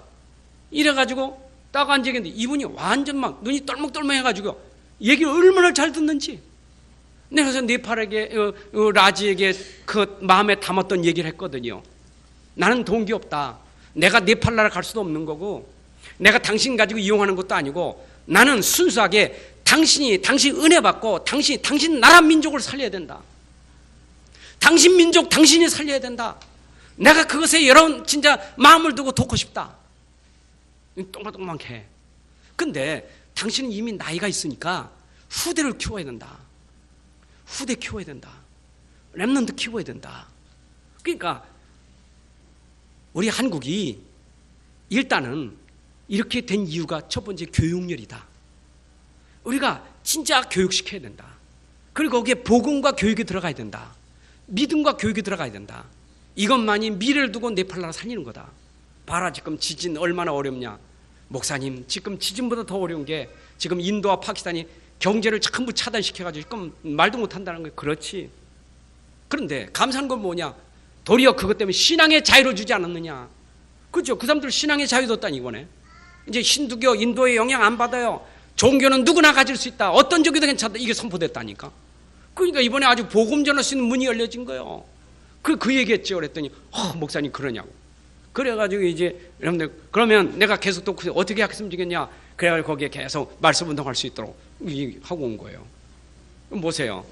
이래가지고 딱 앉아있는데 이분이 완전 막 눈이 떨먹떨먹해가지고 얘기를 얼마나 잘 듣는지. 내가 그래서 네팔에게 라지에게 그 마음에 담았던 얘기를 했거든요. 나는 동기 없다. 내가 네팔 나라 갈 수도 없는 거고 내가 당신 가지고 이용하는 것도 아니고 나는 순수하게 당신 은혜 받고 당신 나라 민족을 살려야 된다. 당신 민족 당신이 살려야 된다. 내가 그것에 여러분 진짜 마음을 두고 돕고 싶다. 동글동글하게 해. 근데 당신은 이미 나이가 있으니까 후대를 키워야 된다. 후대 키워야 된다. 렘넌트 키워야 된다. 그러니까 우리 한국이 일단은 이렇게 된 이유가 첫 번째 교육열이다. 우리가 진짜 교육시켜야 된다. 그리고 거기에 복음과 교육이 들어가야 된다. 믿음과 교육이 들어가야 된다. 이것만이 미래를 두고 네팔 나라 살리는 거다. 봐라 지금 지진 얼마나 어렵냐. 목사님 지금 지진보다 더 어려운 게 지금 인도와 파키스탄이 경제를 전부 차단시켜가지고 지금 말도 못한다는 거예요. 그렇지. 그런데 감사한 건 뭐냐. 도리어 그것 때문에 신앙의 자유를 주지 않았느냐. 그렇죠. 그 사람들 신앙의 자유 뒀다니 이번에. 이제 힌두교 인도의 영향 안 받아요. 종교는 누구나 가질 수 있다. 어떤 종교도 괜찮다. 이게 선포됐다니까. 그러니까 이번에 아주 복음 전할 수 있는 문이 열려진 거예요. 그 얘기했죠. 그랬더니 목사님 그러냐고. 그래가지고 이제 여러분들 그러면 내가 계속 또 어떻게 했으면 좋겠냐. 그래가지고 거기에 계속 말씀 운동할 수 있도록 하고 온 거예요. 보세요.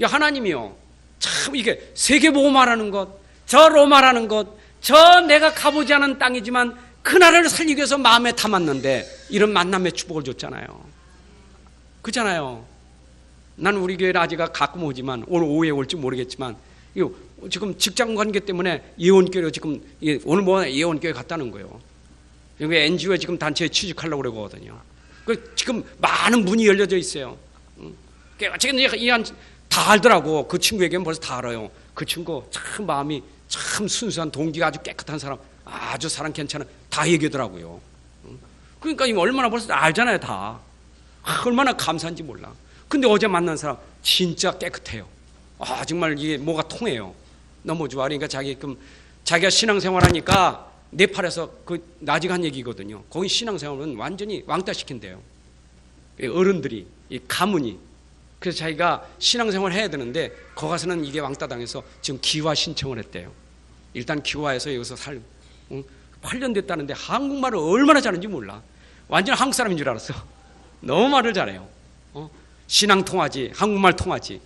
하나님이요. 참 이게 세계보고말하는 것, 저 로마라는 것, 저 내가 가보지 않은 땅이지만 그 나라를 살리기 위해서 마음에 담았는데 이런 만남의 축복을 줬잖아요. 그렇잖아요. 나는 우리 교회를 아직 가끔 오지만 오늘 오후에 올지 모르겠지만 지금 직장 관계 때문에 예원교회로 지금 오늘 뭐 예원교회 갔다는 거예요. 여기 NGO에 지금 단체에 취직하려고 그러거든요. 지금 많은 문이 열려져 있어요. 지금 다 알더라고. 그 친구 얘기는 벌써 다 알아요. 그 친구 참 마음이 참 순수한 동기가 아주 깨끗한 사람, 아주 사람 괜찮은 다 얘기하더라고요. 그러니까 얼마나 벌써 알잖아요. 다. 얼마나 감사한지 몰라. 근데 어제 만난 사람 진짜 깨끗해요. 정말 이게 뭐가 통해요. 너무 좋아. 그러니까 자기가 신앙생활하니까 네팔에서 그 나직한 얘기거든요. 거기 신앙생활은 완전히 왕따시킨대요. 어른들이 이 가문이. 그래서 자기가 신앙생활 해야 되는데 거기 가서는 이게 왕따당해서 지금 기화 신청을 했대요. 일단 기화해서 여기서 8년 됐다는데 한국말을 얼마나 잘하는지 몰라. 완전 한국 사람인 줄 알았어. 너무 말을 잘해요. 신앙 통하지, 한국말 통하지.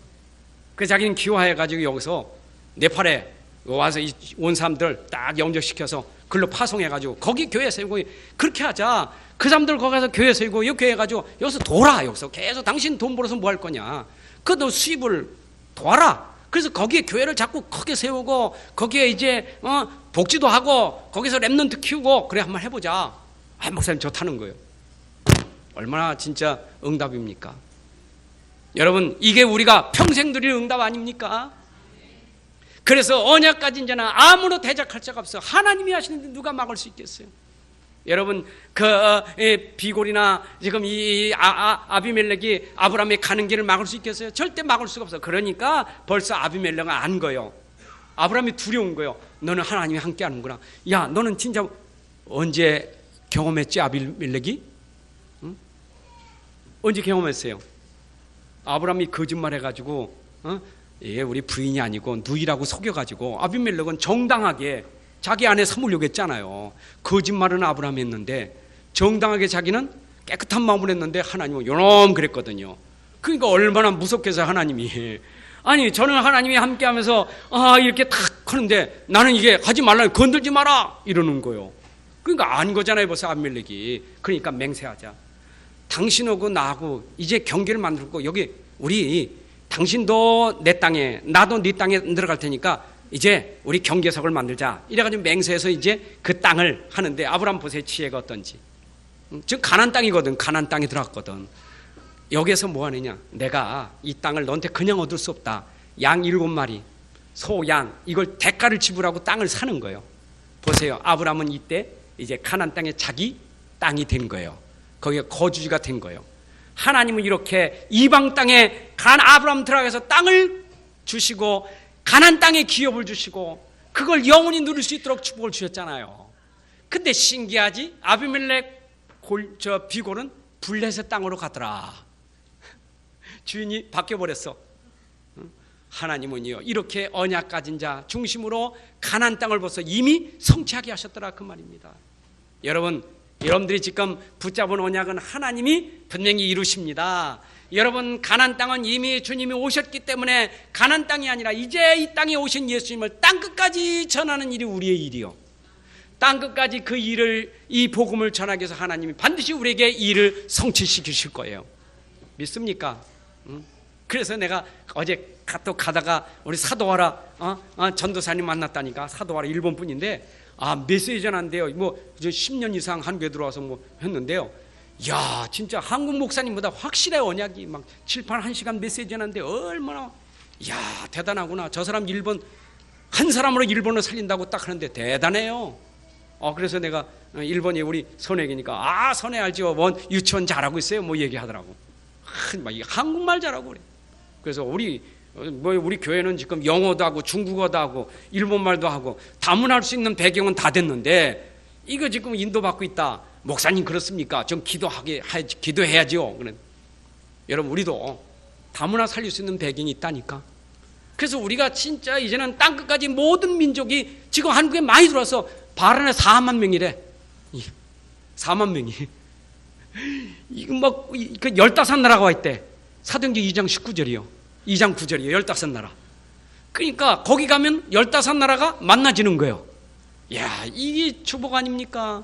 그래서 자기는 기화해가지고 여기서 네팔에 와서 온 사람들 딱 영접시켜서 글로 파송해가지고 거기 교회 세우고 그렇게 하자. 그 사람들 거기 가서 교회 세우고 여기 교회 해가지고 여기서 돌아. 여기서 계속 당신 돈 벌어서 뭐 할 거냐. 너 수입을 도와라. 그래서 거기에 교회를 자꾸 크게 세우고 거기에 이제 복지도 하고 거기서 렘넌트 키우고 그래 한번 해보자. 목사님 좋다는 거예요. 얼마나 진짜 응답입니까? 여러분 이게 우리가 평생 드릴 응답 아닙니까? 그래서 언약까지 이제는 아무로 대적할 자가 없어. 하나님이 하시는데 누가 막을 수 있겠어요? 여러분 비골이나 지금 이 아비멜렉이 아브라함의 가는 길을 막을 수 있겠어요? 절대 막을 수가 없어. 그러니까 벌써 아비멜렉은 안 거예요. 아브라함이 두려운 거예요. 너는 하나님이 함께 하는구나. 야 너는 진짜 언제 경험했지 아비멜렉이? 응? 언제 경험했어요? 아브라함이 거짓말해가지고 이게 우리 부인이 아니고 누이라고 속여가지고 아비멜렉은 정당하게 자기 아내 삼으려고 했잖아요. 거짓말은 아브라함이 했는데 정당하게 자기는 깨끗한 마음으로 했는데 하나님은 요놈 그랬거든요. 그러니까 얼마나 무섭게 해서 하나님이 아니 저는 하나님이 함께하면서 이렇게 탁 하는데 나는 이게 하지 말라 건들지 마라 이러는 거예요. 그러니까 안 거잖아요 벌써 아비멜렉이. 그러니까 맹세하자. 당신하고 나하고 이제 경계를 만들고 여기 우리 당신도 내 땅에 나도 네 땅에 들어갈 테니까 이제 우리 경계석을 만들자. 이래가지고 맹세해서 이제 그 땅을 하는데 아브라함 보세요 지혜가 어떤지. 지금 가나안 땅이거든. 가나안 땅에 들어갔거든. 여기에서 뭐 하느냐. 내가 이 땅을 너한테 그냥 얻을 수 없다. 양 7마리 소, 양 이걸 대가를 지불하고 땅을 사는 거예요. 보세요. 아브라함은 이때 이제 가나안 땅에 자기 땅이 된 거예요. 거기가 거주지가 된 거예요. 하나님은 이렇게 이방 땅에 아브라함 들어가서 땅을 주시고 가나안 땅에 기업을 주시고 그걸 영원히 누릴 수 있도록 축복을 주셨잖아요. 근데 신기하지? 아비멜렉 비골은 블레셋 땅으로 가더라. 주인이 바뀌어버렸어. 하나님은요 이렇게 언약 가진 자 중심으로 가나안 땅을 벌써 이미 성취하게 하셨더라 그 말입니다. 여러분 여러분들이 지금 붙잡은 언약은 하나님이 분명히 이루십니다. 여러분, 가나안 땅은 이미 주님이 오셨기 때문에 가나안 땅이 아니라 이제 이 땅에 오신 예수님을 땅끝까지 전하는 일이 우리의 일이요. 땅끝까지 그 일을, 이 복음을 전하기 위해서 하나님이 반드시 우리에게 이 일을 성취시키실 거예요. 믿습니까? 그래서 내가 어제 또 가다가 우리 사도하라 전도사님 만났다니까. 사도하라 일본 분인데 메시지 전한대요. 뭐 10년 이상 한국에 들어와서 뭐 했는데요. 야, 진짜 한국 목사님보다 확실해. 언약이 막 칠판 1시간 메시지 전하는데 얼마나, 야, 대단하구나. 저 사람 일본 한 사람으로 일본을 살린다고 딱 하는데 대단해요. 그래서 내가 일본에 우리 선혜기니까 선혜 알죠. 원 유치원 잘하고 있어요. 뭐 얘기하더라고. 막 한국말 잘하고 그래. 그래서 우리 교회는 지금 영어도 하고 중국어도 하고 일본말도 하고 다문화할 수 있는 배경은 다 됐는데 이거 지금 인도받고 있다. 목사님 그렇습니까? 좀 기도해야죠. 그래. 여러분, 우리도 다문화 살릴 수 있는 배경이 있다니까. 그래서 우리가 진짜 이제는 땅끝까지 모든 민족이 지금 한국에 많이 들어와서 바란에 4만 명이래. 4만 명이. 이거 막 15나라가 와 있대. 사도행전 2장 19절이요. 2장 9절이요. 15나라. 그러니까 거기 가면 15나라가 만나지는 거예요. 야, 이게 축복 아닙니까?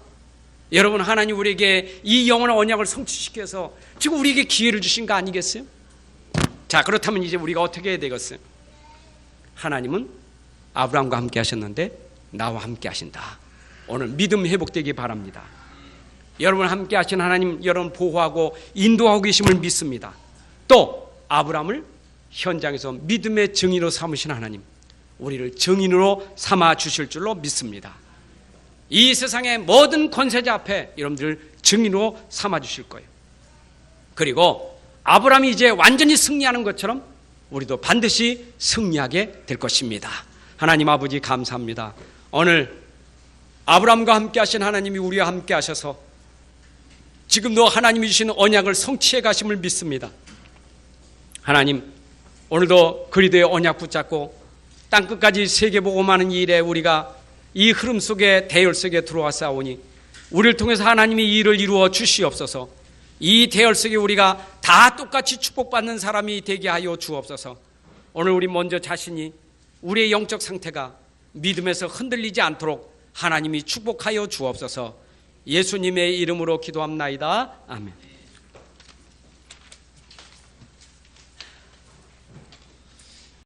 여러분, 하나님 우리에게 이 영원한 언약을 성취시켜서 지금 우리에게 기회를 주신 거 아니겠어요? 자, 그렇다면 이제 우리가 어떻게 해야 되겠어요? 하나님은 아브라함과 함께 하셨는데 나와 함께 하신다. 오늘 믿음 회복되기 바랍니다. 여러분 함께 하신 하나님, 여러분 보호하고 인도하고 계심을 믿습니다. 또 아브라함을 현장에서 믿음의 증인으로 삼으신 하나님, 우리를 증인으로 삼아 주실 줄로 믿습니다. 이 세상의 모든 권세자 앞에 여러분들을 증인으로 삼아 주실 거예요. 그리고 아브라함이 이제 완전히 승리하는 것처럼 우리도 반드시 승리하게 될 것입니다. 하나님 아버지 감사합니다. 오늘 아브라함과 함께 하신 하나님이 우리와 함께 하셔서 지금도 하나님이 주시는 언약을 성취해 가심을 믿습니다. 하나님, 오늘도 그리스도의 언약 붙잡고 땅끝까지 세계복음하는 일에 우리가 이 흐름 속에 대열 속에 들어왔사오니 우리를 통해서 하나님이 이 일을 이루어 주시옵소서. 이 대열 속에 우리가 다 똑같이 축복받는 사람이 되게 하여 주옵소서. 오늘 우리 먼저 자신이 우리의 영적 상태가 믿음에서 흔들리지 않도록 하나님이 축복하여 주옵소서. 예수님의 이름으로 기도합나이다. 아멘.